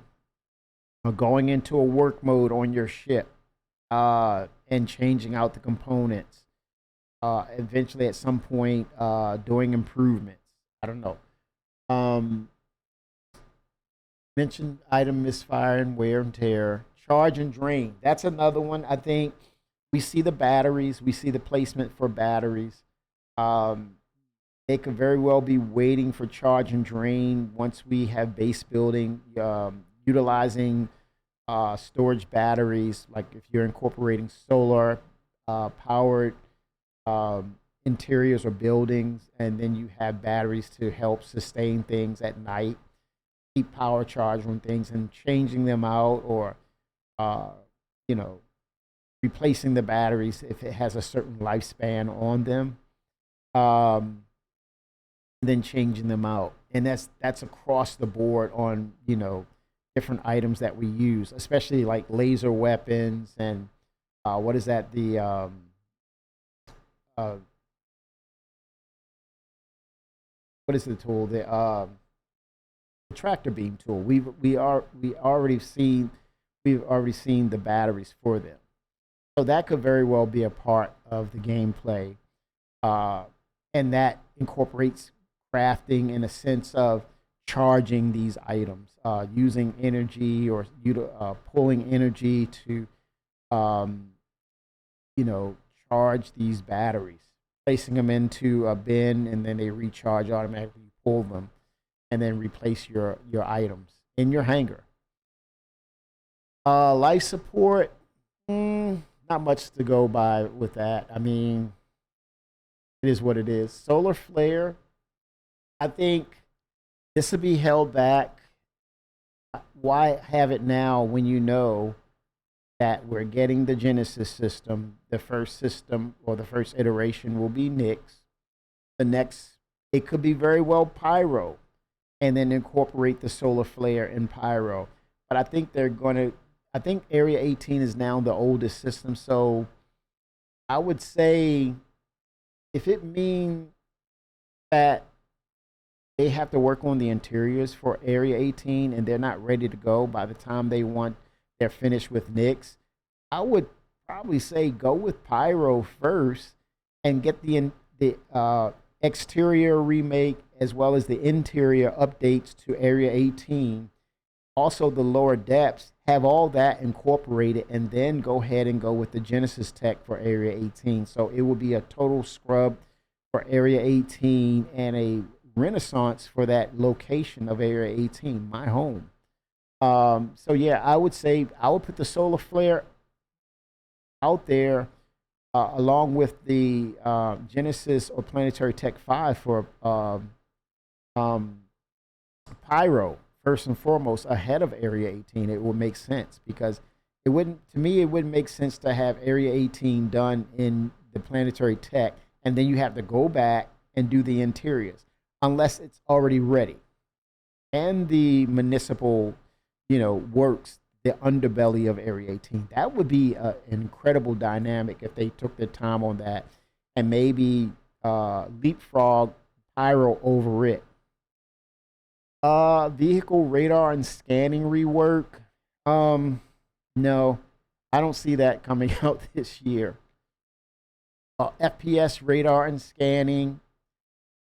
Going into a work mode on your ship and changing out the components. Eventually, at some point, doing improvements. I don't know. Mentioned item misfire and wear and tear. Charge and drain. That's another one. I think we see the batteries. We see the placement for batteries. They could very well be waiting for charge and drain once we have base building, utilizing storage batteries. Like if you're incorporating solar powered interiors or buildings, and then you have batteries to help sustain things at night, keep power charged on things and changing them out, or replacing the batteries if it has a certain lifespan on them, and then changing them out. And that's across the board on, you know, different items that we use, especially like laser weapons and what is that? What is the tool? The tractor beam tool. We've already seen the batteries for them, so that could very well be a part of the gameplay, and that incorporates crafting in a sense of charging these items, using energy or pulling energy to, you know, charge these batteries, placing them into a bin, and then they recharge automatically. You pull them, and then replace your items in your hangar. Life support, not much to go by with that. I mean, it is what it is. Solar flare, I think this will be held back. Why have it now when you know that we're getting the Genesis system? The first system or the first iteration will be Nyx. The next, it could be very well Pyro, and then incorporate the solar flare in Pyro. But I think I think Area 18 is now the oldest system. So I would say if it means that they have to work on the interiors for Area 18 and they're not ready to go by the time they're finished with Nyx, I would probably say go with Pyro first and get the exterior remake as well as the interior updates to Area 18. Also the lower depths, have all that incorporated, and then go ahead and go with the Genesis tech for Area 18. So it will be a total scrub for Area 18 and a renaissance for that location of Area 18, my home. So yeah, I would say I would put the solar flare out there along with the Genesis or Planetary Tech 5 for Pyro, first and foremost, ahead of Area 18. It would make sense because it wouldn't make sense to have Area 18 done in the Planetary Tech and then you have to go back and do the interiors unless it's already ready. And the municipal, you know, works, the underbelly of Area 18. That would be an incredible dynamic if they took their time on that and maybe leapfrog Pyro over it. Vehicle radar and scanning rework. No, I don't see that coming out this year. FPS radar and scanning,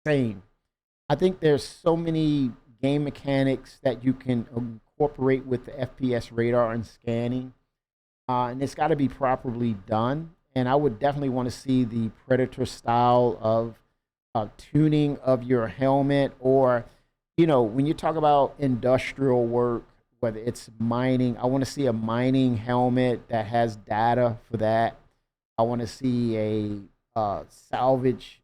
same. I think there's so many game mechanics that you can incorporate with the FPS radar and scanning, and it's got to be properly done. And I would definitely want to see the Predator style of tuning of your helmet, or, you know, when you talk about industrial work, whether it's mining, I want to see a mining helmet that has data for that. I want to see a salvage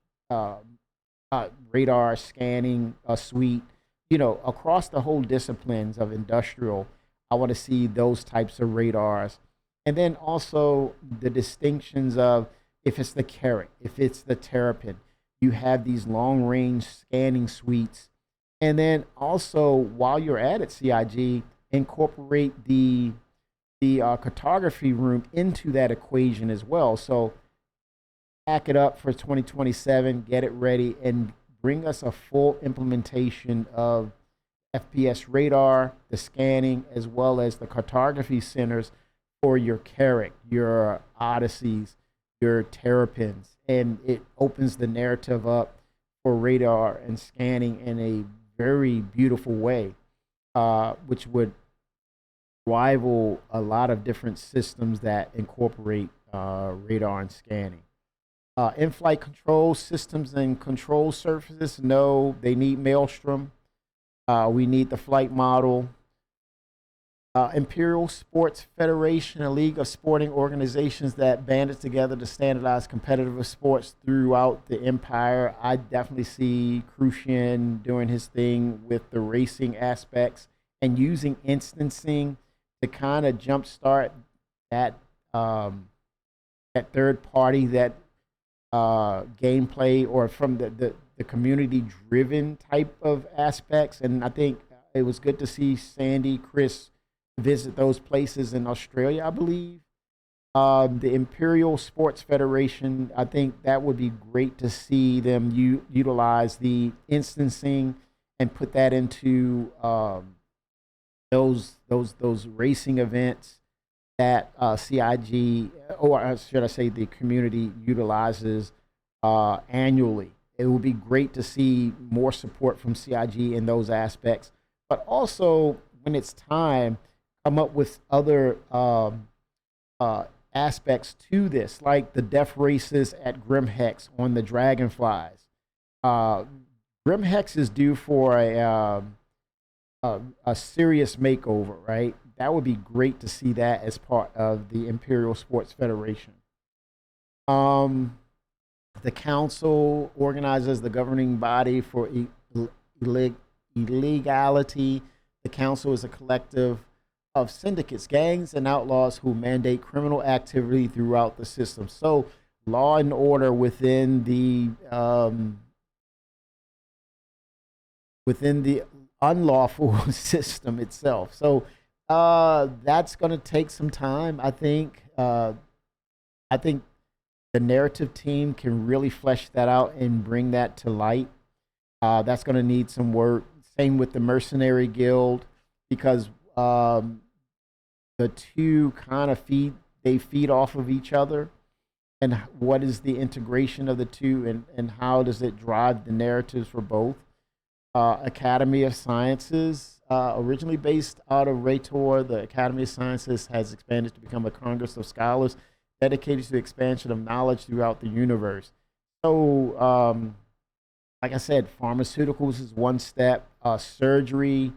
radar scanning suite, you know, across the whole disciplines of industrial. I want to see those types of radars. And then also the distinctions of if it's the Carrack, if it's the Terrapin, you have these long range scanning suites. And then also, while you're at it, CIG, incorporate the cartography room into that equation as well. So pack it up for 2027, get it ready, and bring us a full implementation of FPS radar, the scanning, as well as the cartography centers for your Carrack, your Odysseys, your Terrapins. And it opens the narrative up for radar and scanning in a very beautiful way, which would rival a lot of different systems that incorporate radar and scanning. In-flight control systems and control surfaces, no, they need Maelstrom. We need the flight model. Imperial Sports Federation, a league of sporting organizations that banded together to standardize competitive sports throughout the empire. I definitely see Crucian doing his thing with the racing aspects and using instancing to kind of jumpstart that that third party, that gameplay, or from the community driven type of aspects. And I think it was good to see Sandy, Chris visit those places in Australia, I believe. The Imperial Sports Federation, I think that would be great to see them utilize the instancing and put that into those racing events that CIG, or should I say the community, utilizes annually. It would be great to see more support from CIG in those aspects, but also when it's time, come up with other aspects to this, like the death races at Grimhex on the Dragonflies. Grimhex is due for a serious makeover, right? That would be great to see that as part of the Imperial Sports Federation. The council organizes the governing body for illegality. The council is a collective of syndicates, gangs, and outlaws who mandate criminal activity throughout the system. So law and order within the unlawful system itself. So that's going to take some time. I think the narrative team can really flesh that out and bring that to light. That's going to need some work. Same with the Mercenary Guild, because the two kind of feed off of each other. And what is the integration of the two, and how does it drive the narratives for both? Academy of Sciences, originally based out of Raytor, the Academy of Sciences has expanded to become a Congress of Scholars dedicated to the expansion of knowledge throughout the universe. So, like I said, pharmaceuticals is one step, surgery,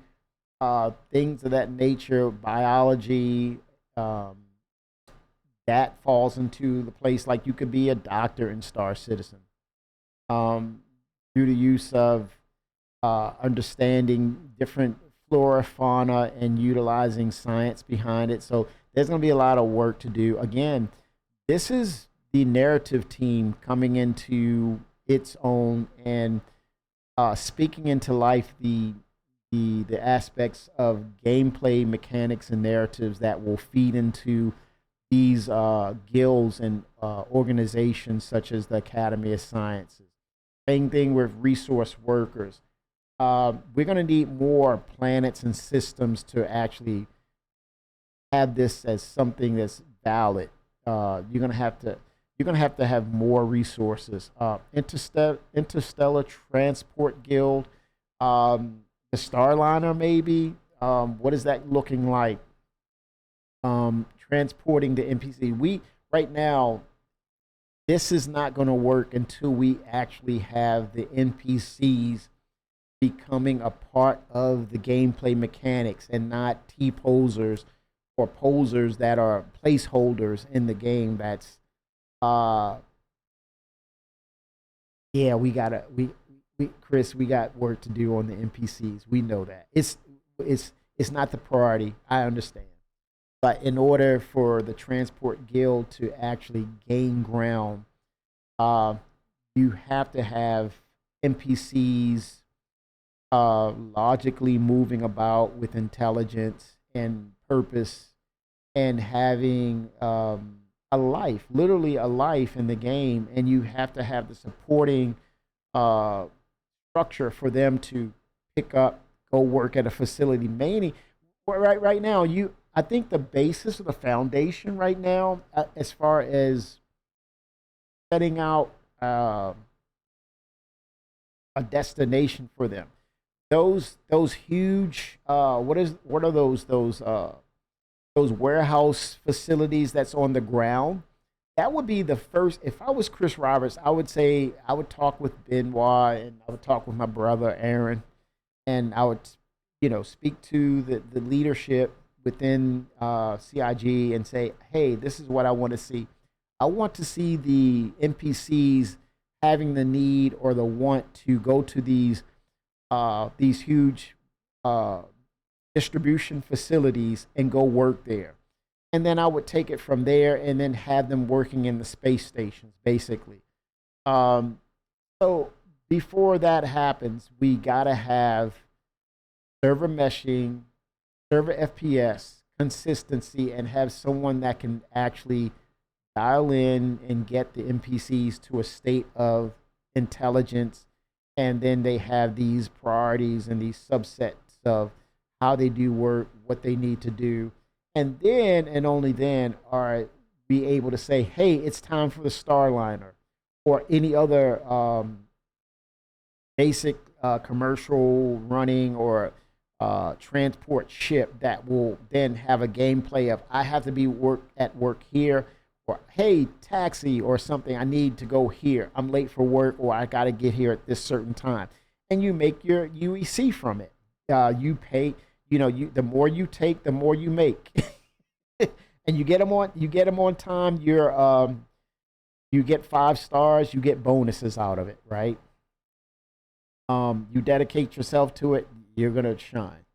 things of that nature, biology, that falls into the place. Like you could be a doctor in Star Citizen through the use of understanding different flora, fauna, and utilizing science behind it. So there's going to be a lot of work to do. Again, this is the narrative team coming into its own and speaking into life the aspects of gameplay mechanics and narratives that will feed into these guilds and organizations such as the Academy of Sciences. Same thing with resource workers. We're going to need more planets and systems to actually have this as something that's valid. You're going to have to have more resources. Interstellar Transport Guild, the Starliner maybe. What is that looking like? Transporting the NPC. Right now, this is not going to work until we actually have the NPCs becoming a part of the gameplay mechanics and not T-posers or posers that are placeholders in the game. That's yeah, Chris, we got work to do on the NPCs. We know that. It's not the priority. I understand. But in order for the Transport Guild to actually gain ground, you have to have NPCs logically moving about with intelligence and purpose, and having a life, literally a life in the game. And you have to have the supporting structure for them to pick up, go work at a facility. Mainly, right now, I think the basis of the foundation right now, as far as setting out a destination for them, those huge what are those warehouse facilities that's on the ground? That would be the first. If I was Chris Roberts, I would say I would talk with Benoit, and I would talk with my brother Aaron, and I would speak to the leadership within CIG and say, hey, this is what I want to see. I want to see the NPCs having the need or the want to go to these huge distribution facilities and go work there. and then I would take it from there and then have them working in the space stations, basically. So before that happens, we gotta have server meshing, server FPS, consistency, and have someone that can actually dial in and get the NPCs to a state of intelligence. And then they have these priorities and these subsets of how they do work, what they need to do. And then, and only then, are we able to say, hey, it's time for the Starliner or any other basic commercial running or transport ship that will then have a gameplay of, I have to be at work here, or hey, taxi or something, I need to go here. I'm late for work, or I got to get here at this certain time. And you make your UEC from it. You pay, the more you take, the more you make. And you get them on time, you get 5 stars, you get bonuses out of it, right? You dedicate yourself to it, you're gonna shine.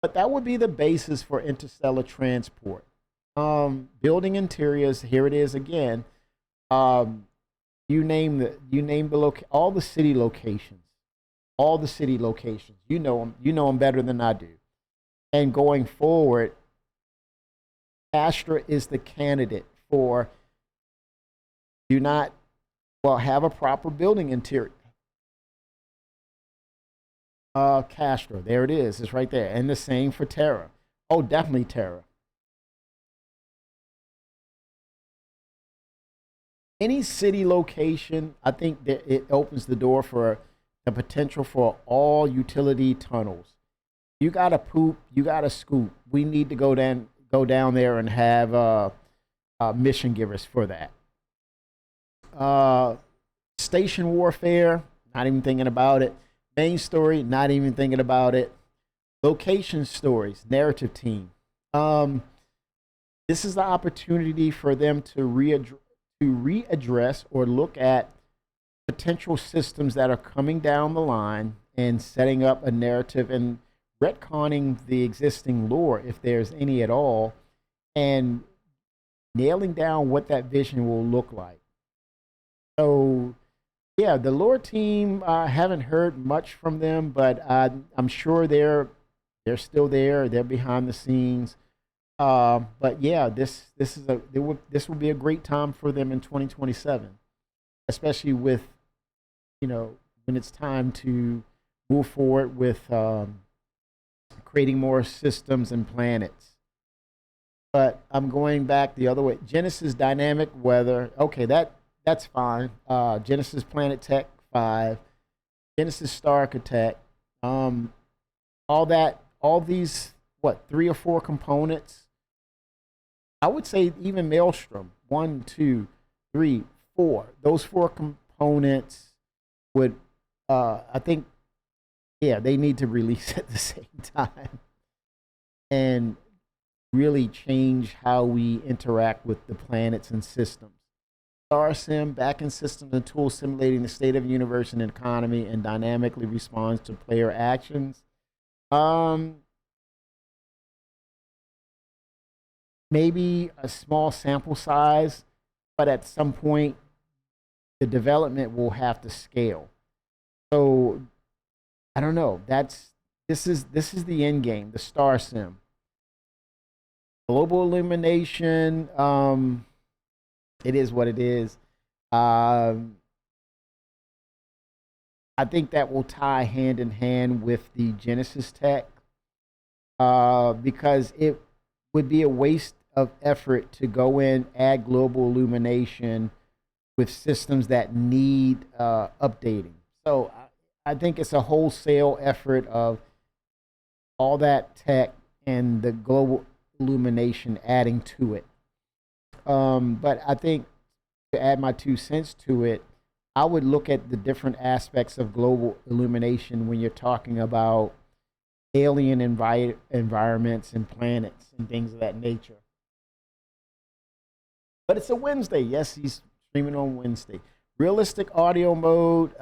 But that would be the basis for interstellar transport. Building interiors, here it is again. You name all the city locations. You know them better than I do. And going forward, Astra is the candidate for have a proper building interior. Castro, there it is. It's right there. And the same for Terra. Oh, definitely Terra. Any city location, I think that it opens the door for the potential for all utility tunnels. You gotta poop, you gotta scoop. We need to go down there and have mission givers for that. Station warfare, not even thinking about it. Main story, not even thinking about it. Location stories, narrative team. This is the opportunity for them to readdress or look at potential systems that are coming down the line and setting up a narrative and retconning the existing lore, if there's any at all, and nailing down what that vision will look like. So, yeah, the lore team, I haven't heard much from them, but I'm sure they're still there. They're behind the scenes. But yeah, this will be a great time for them in 2027, especially with, when it's time to move forward with creating more systems and planets. But I'm going back the other way. Genesis Dynamic Weather. Okay, that's fine. Genesis Planet Tech 5, Genesis Star Architect, all these, 3 or 4 components. I would say even Maelstrom, 1, 2, 3, 4. Those 4 components would, I think, they need to release at the same time and really change how we interact with the planets and systems. Star Sim, backend systems and tools simulating the state of the universe and economy and dynamically responds to player actions. Maybe a small sample size, but at some point the development will have to scale. So I don't know. This is the end game, the Star Sim. Global Illumination, it is what it is. I think that will tie hand in hand with the Genesis tech, because it would be a waste of effort to go in, add global illumination with systems that need updating. So I think it's a wholesale effort of all that tech and the global illumination adding to it. But I think, to add my 2 cents to it, I would look at the different aspects of global illumination when you're talking about alien environments and planets and things of that nature. But it's a Wednesday. Yes, he's streaming on Wednesday. Realistic audio mode.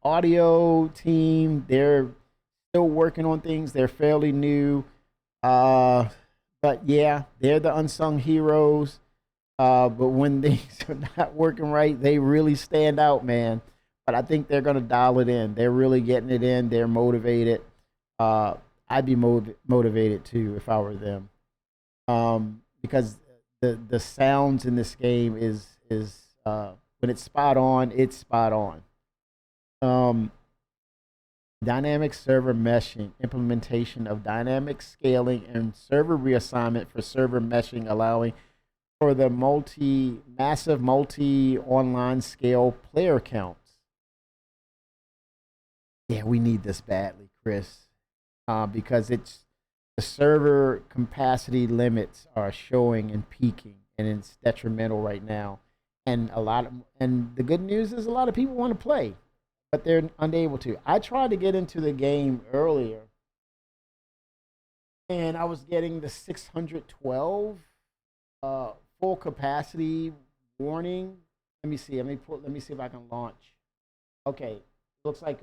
Audio team, they're still working on things. They're fairly new. But But yeah, they're the unsung heroes. But when things are not working right, they really stand out, man. But I think they're gonna dial it in. They're really getting it in. They're motivated. I'd be motivated too if I were them. Because the sounds in this game is when it's spot on, it's spot on. Dynamic server meshing, implementation of dynamic scaling and server reassignment for server meshing, allowing for the massive multi online scale player counts. Yeah, we need this badly, Chris, because it's the server capacity limits are showing and peaking, and it's detrimental right now. And the good news is a lot of people want to play, but they're unable to. I tried to get into the game earlier, and I was getting the 612 full capacity warning. Let me see. Let me see if I can launch. Okay, looks like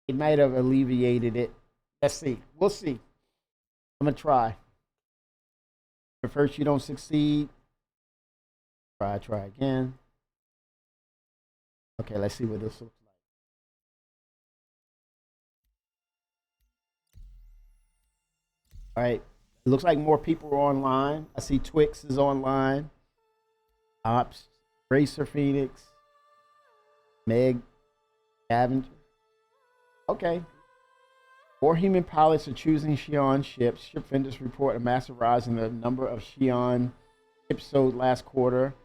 it might have alleviated it. Let's see. We'll see. I'm gonna try. If first you don't succeed, try again. Okay, let's see what this looks like. All right, it looks like more people are online. I see Twix is online. Ops, Racer Phoenix, Meg, Scavenger. Okay. More human pilots are choosing Xi'an ships. Ship vendors report a massive rise in the number of Xi'an ships sold last quarter.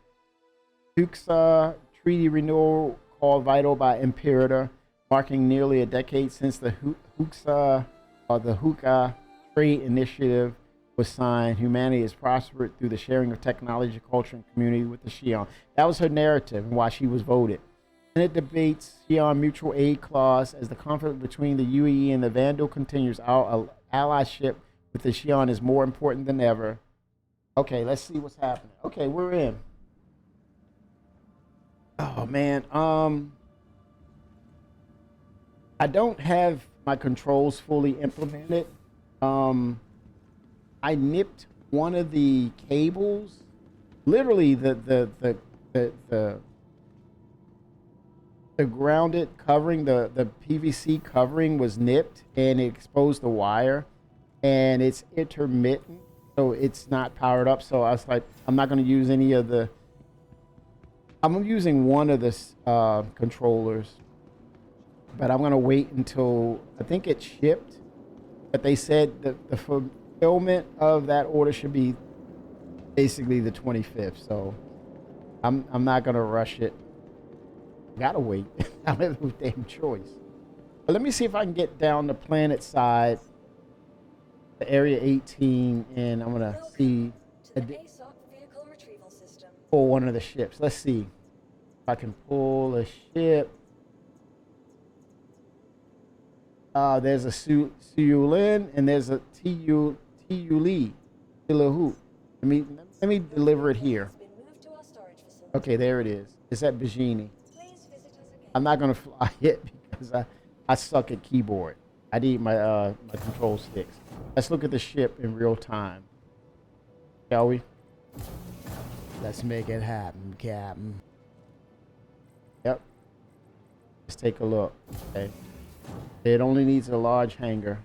Huxa treaty renewal called vital by Imperator, marking nearly a decade since the Huqa trade initiative was signed. Humanity has prospered through the sharing of technology, culture, and community with the Xi'an. That was her narrative and why she was voted. Senate debates Xi'an mutual aid clause as the conflict between the UAE and the Vandal continues. Our allyship with the Xi'an is more important than ever. Okay, let's see what's happening. Okay, we're in. Oh man, I don't have my controls fully implemented. I nipped one of the cables, literally the grounded covering, the PVC covering was nipped and it exposed the wire, and it's intermittent, so it's not powered up. So I was like, I'm not going to use any of the, I'm using one of the controllers, but I'm going to wait until, I think it shipped, but they said that the fulfillment of that order should be basically the 25th. So I'm not going to rush it. Gotta wait. I don't have no damn choice. But let me see if I can get down the planet side, the Area 18, and I'm gonna see pull one of the ships. Let's see if I can pull a ship. There's a Suyulin and there's a Tiyuli. Let me deliver it here. Okay, there it is. It's at Bajini. I'm not gonna fly it because I suck at keyboard. I need my my control sticks. Let's look at the ship in real time, shall we? Let's make it happen, Captain. Yep. Let's take a look. Okay. It only needs a large hangar.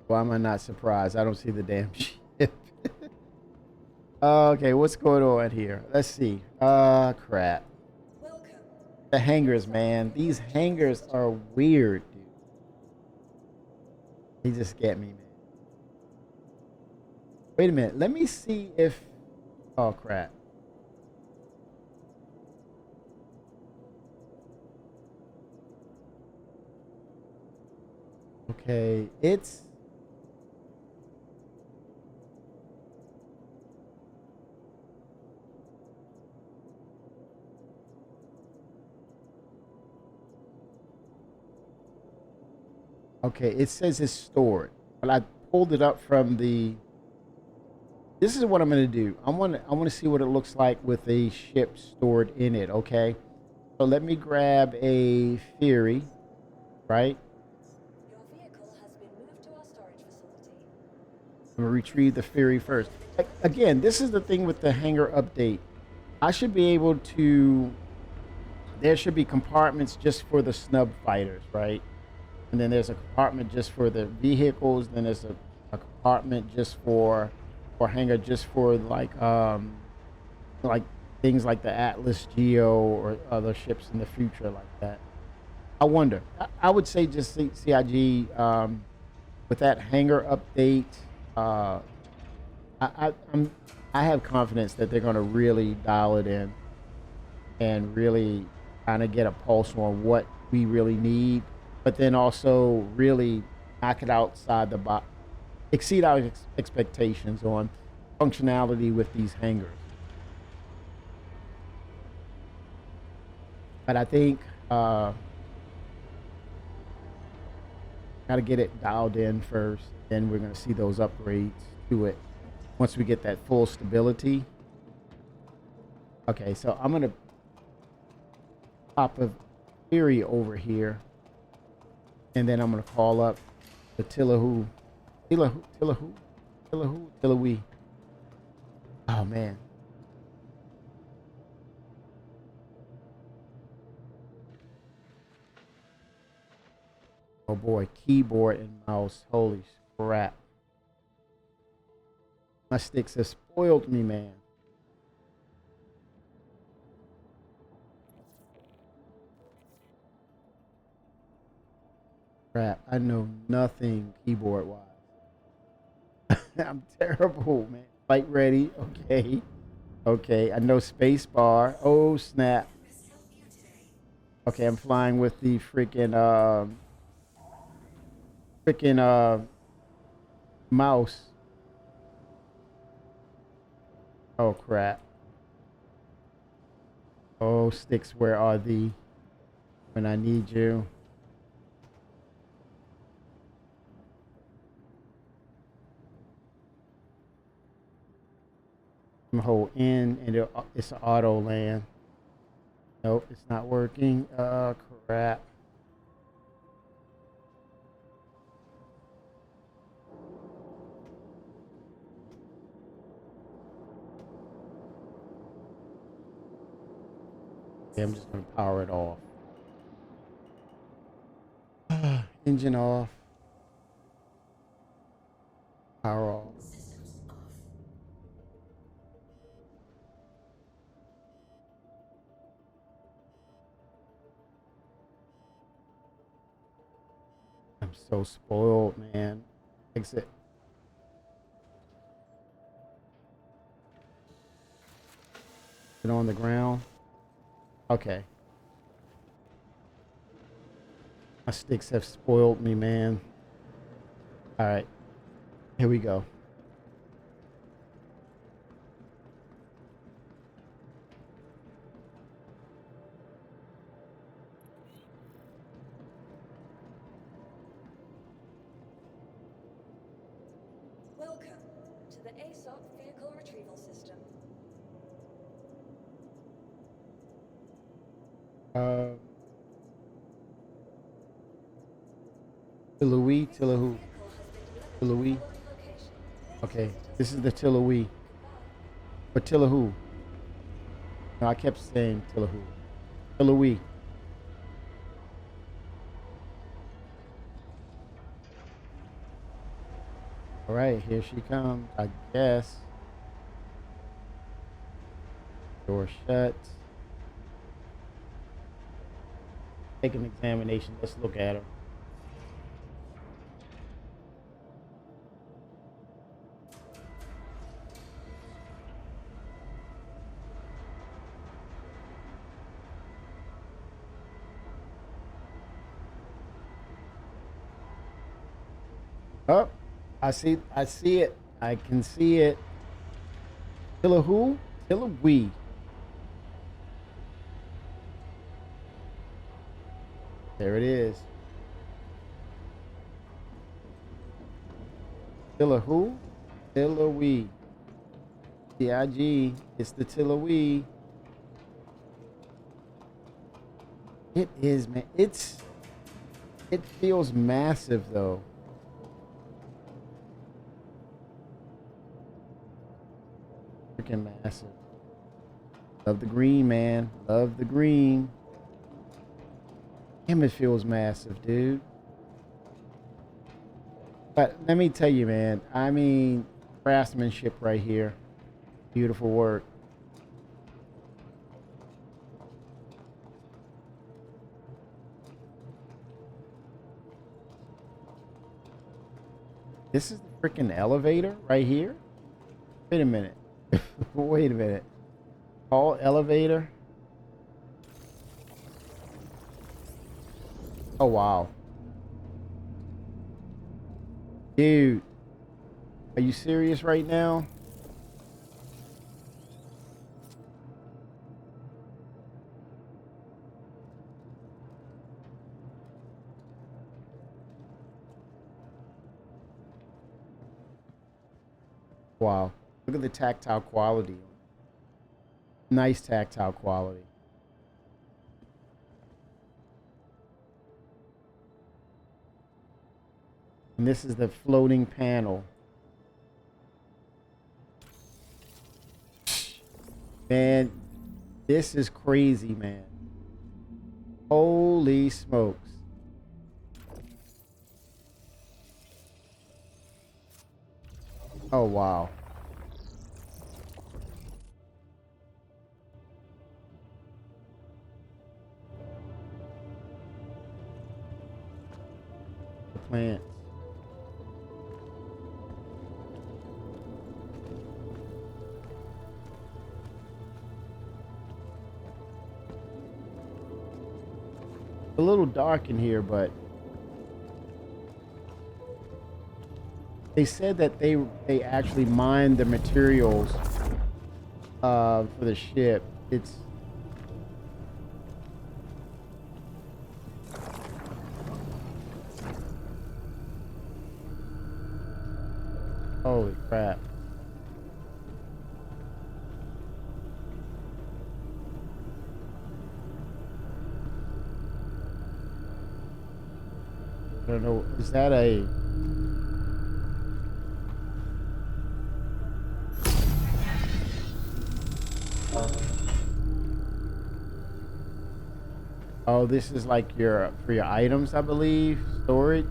Why am I not surprised? I don't see the damn ship. Okay, what's going on here? Let's see. Crap. The hangars, man. These hangars are weird, dude. They just get me, man. Wait a minute. Let me see if... Oh, crap. Okay, it's... Okay, it says it's stored, but I pulled it up from the this is what I'm gonna do. I want to see what it looks like with a ship stored in it. Okay, so let me grab a Fury, right? Your vehicle has been moved to our storage facility. I'm gonna retrieve the Fury first. Again, this is the thing with the hangar update. I should be able to. There should be compartments just for the snub fighters, right? And then there's a compartment just for the vehicles. Then there's a compartment just for, or hangar just for like things like the Atlas Geo or other ships in the future like that. I wonder. I would say just CIG with that hangar update. I have confidence that they're going to really dial it in and really kind of get a pulse on what we really need, but then also really knock it outside the box, exceed our expectations on functionality with these hangars. But I think got to get it dialed in first, then we're going to see those upgrades to it once we get that full stability. Okay, so I'm going to pop a Fury over here, and then I'm going to call up the Tillahoo. Tillahoo. Oh, man. Oh, boy. Keyboard and mouse. Holy crap. My sticks have spoiled me, man. Crap, I know nothing keyboard wise. I'm terrible, man. Fight ready. Okay. Okay, I know space bar. Oh, snap. Okay, I'm flying with the freaking mouse. Oh, crap. Oh, sticks, where are thee when I need you? Hold in and it's an auto land. Nope, it's not working. Crap. Okay, I'm just gonna power it off. Engine off. Power off. I'm so spoiled, man. Exit. Get on the ground. Okay. My sticks have spoiled me, man. All right. Here we go. Welcome to the ASOP Vehicle Retrieval System. Tillahoo. Okay, this is the Tillahoo. But Tillahoo. No, I kept saying Tillahoo. Tillahoo. All right, here she comes, I guess. Door shut. Take an examination. Let's look at her. Oh, I see it. I can see it. Tillahoo? Tillahoo. There it is. Tillahoo? Tillahoo. TIG. It's the Tillowee. It is, man. It feels massive, though. Freaking massive. Love the green, man. Love the green. Damn, it feels massive, dude. But let me tell you, man. I mean, craftsmanship right here. Beautiful work. This is the freaking elevator right here? Wait a minute. Wait a minute. Hall elevator? Oh, wow. Dude. Are you serious right now? Wow. Look at the tactile quality. Nice tactile quality. And this is the floating panel. Man, this is crazy, man. Holy smokes. Oh, wow. The plants. A little dark in here, but they said that they actually mined the materials for the ship. It's holy crap. I don't know, is that a oh, this is like your for your items, I believe, storage.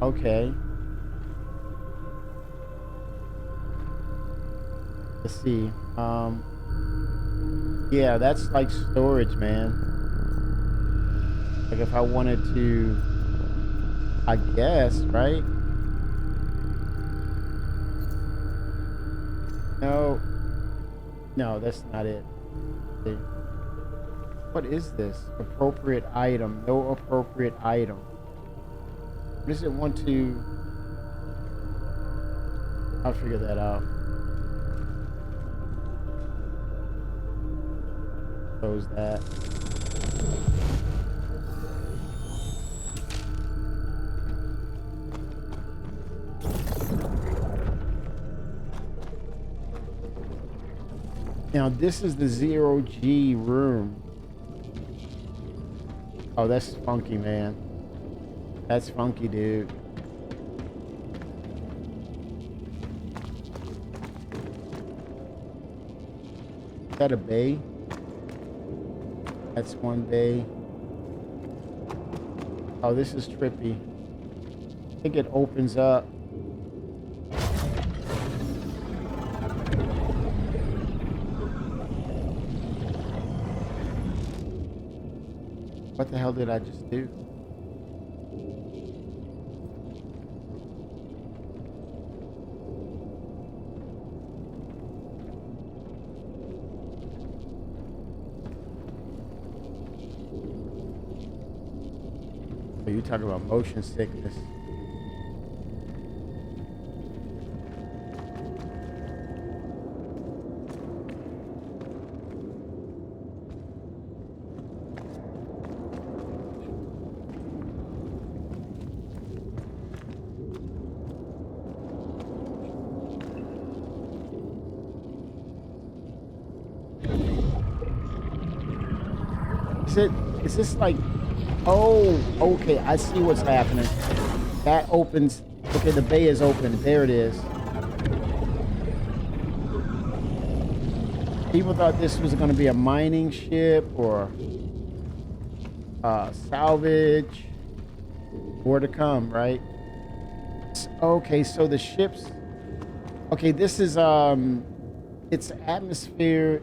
Okay. Let's see. Yeah, that's like storage, man. Like if I wanted to, I guess, right? No. No, that's not it. See? What is this? Appropriate item. No appropriate item. What does it want to... I'll figure that out. Close that. Now this is the 0G room. Oh, that's funky, man. That's funky, dude. Is that a bay? That's one bay. Oh, this is trippy. I think it opens up. What the hell did I just do? Oh, you talking about motion sickness. Is this like, oh, okay, I see what's happening. That opens, okay, the bay is open. There it is. People thought this was going to be a mining ship or salvage. More to come, right? Okay, so the ships. Okay, this is it's atmosphere.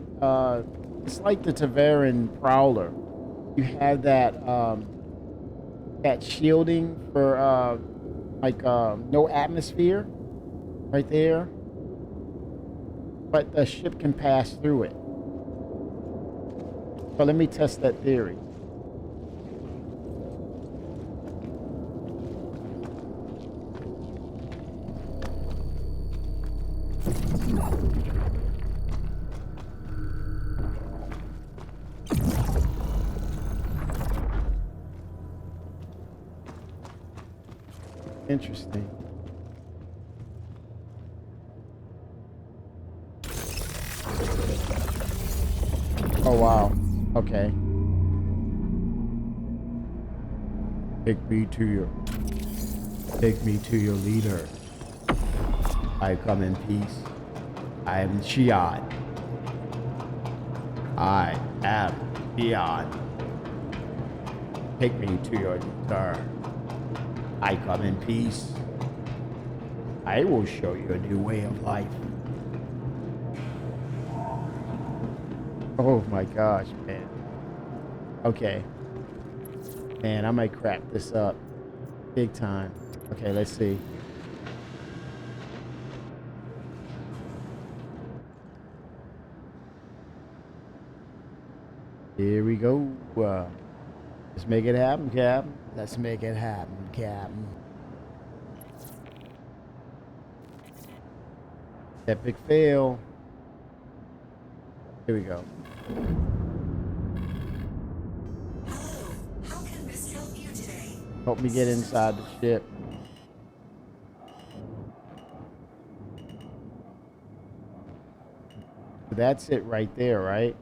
It's like the Tavaran Prowler. You have that that shielding for like no atmosphere right there. But the ship can pass through it. So let me test that theory. Interesting. Oh wow. Okay. Take me to your leader. I come in peace. I am Shion. I am Shion. Take me to your leader. I come in peace. I will show you a new way of life. Oh my gosh, man. Okay. Man, I might crap this up big time. Okay, let's see. Here we go. Let's make it happen, Captain. Let's make it happen, Captain. Epic fail. Here we go. How can this help you today? Help me get inside the ship. That's it right there, right?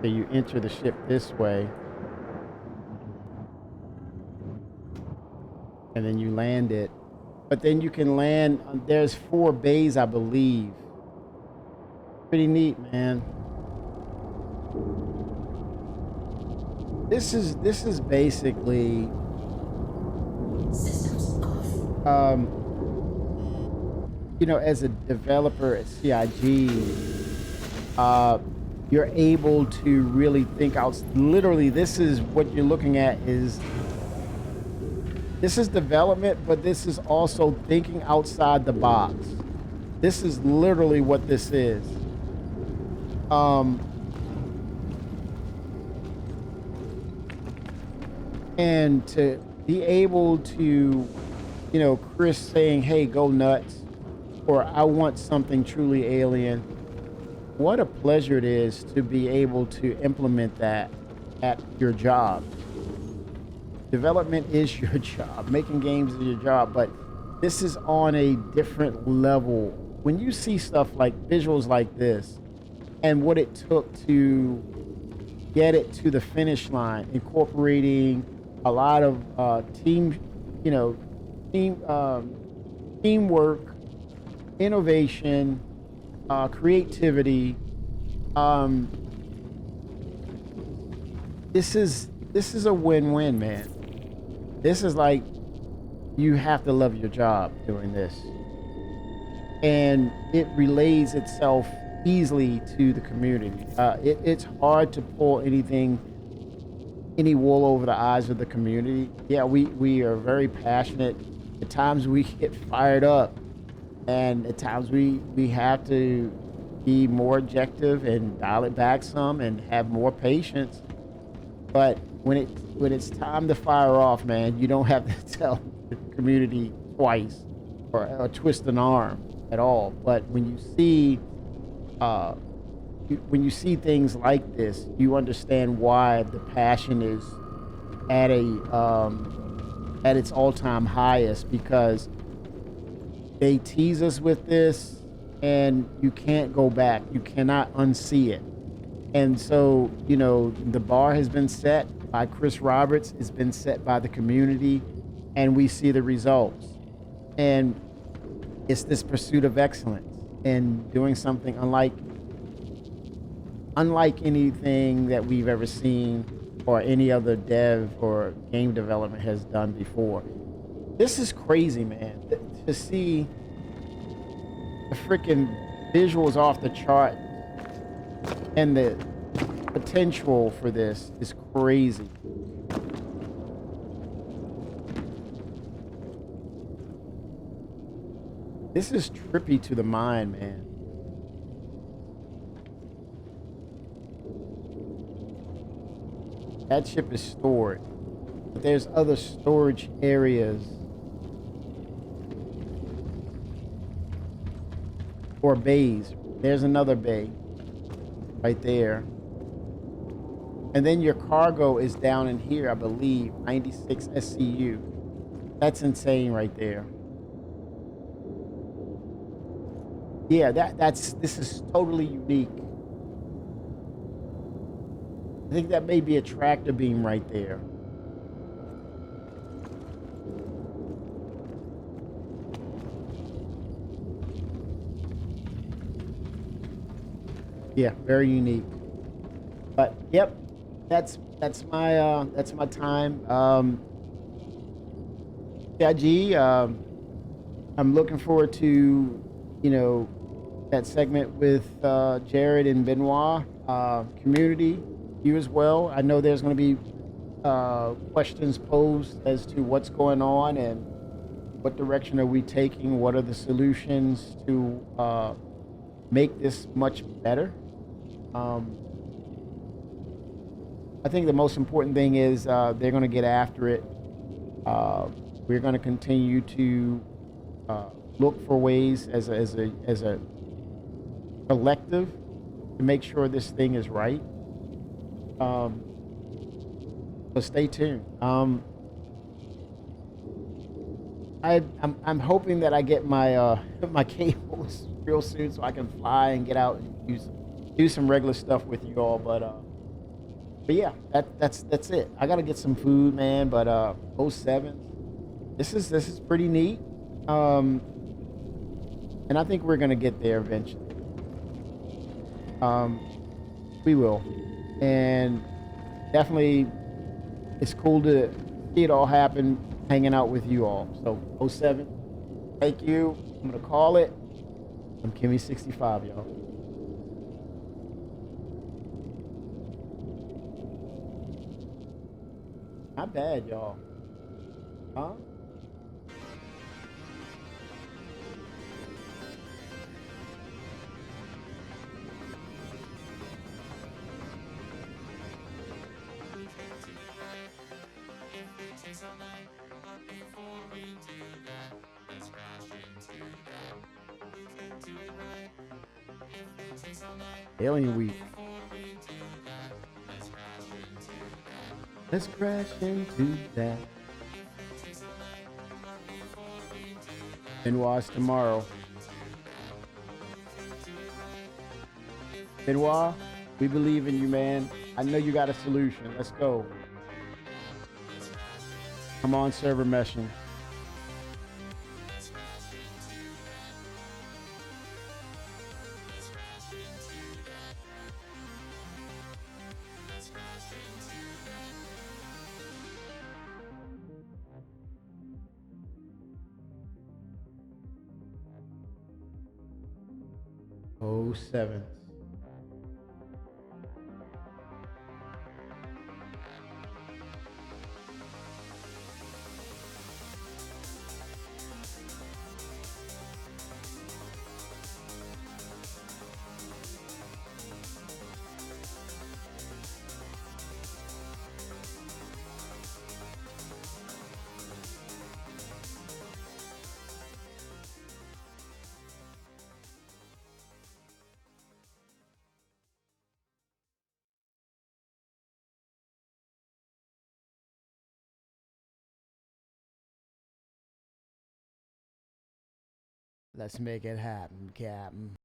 So you enter the ship this way, and then you land it. But then you can land, there's 4 bays, I believe. Pretty neat, man. This is basically Systems off. You know, as a developer at CIG, you're able to really think out. Literally, this is what you're looking at this is development, but this is also thinking outside the box. This is literally what this is. And to be able to, you know, Chris saying, hey, go nuts, or I want something truly alien. What a pleasure it is to be able to implement that at your job. Development is your job. Making games is your job, but this is on a different level. When you see stuff like visuals like this and what it took to get it to the finish line, incorporating a lot of teamwork, innovation, creativity. This is a win-win, man. This is like, you have to love your job doing this, and it relays itself easily to the community. It's hard to pull any wool over the eyes of the community. Yeah, we are very passionate. At times we get fired up, and at times we have to be more objective and dial it back some and have more patience. But when it's time to fire off, man, you don't have to tell the community twice or twist an arm at all. But when you see when you see things like this, you understand why the passion is at at its all-time highest, because they tease us with this and you can't go back. You cannot unsee it. And so, you know, the bar has been set by Chris Roberts, it's been set by the community, and we see the results. And it's this pursuit of excellence and doing something unlike anything that we've ever seen or any other dev or game development has done before. This is crazy, man. To see the freaking visuals off the chart and the potential for this is crazy. This is trippy to the mind, man. That ship is stored, but there's other storage areas or bays. There's another bay right there. And then your cargo is down in here, I believe, 96 SCU. That's insane right there. Yeah, this is totally unique. I think that may be a tractor beam right there. Yeah, very unique. But yep, that's my time. CIG, I'm looking forward to, you know, that segment with Jared and Benoit, community, you as well. I know there's going to be questions posed as to what's going on and what direction are we taking, what are the solutions to make this much better. I think the most important thing is they're going to get after it. We're going to continue to look for ways as a collective to make sure this thing is right. So stay tuned. I'm hoping that I get my my cables real soon so I can fly and get out and do some regular stuff with you all. But yeah, that's it. I gotta get some food, man. But 07, this is pretty neat. And I think we're gonna get there eventually. We will, and definitely it's cool to see it all happen, hanging out with you all. So 07, thank you. I'm gonna call it. I'm Kimmy65, y'all. Not bad, y'all. Huh? Alien Week. Let's crash into that. Benoit's tomorrow. Benoit, we believe in you, man. I know you got a solution. Let's go. Come on, server meshing. Oh, 07. Let's make it happen, Captain.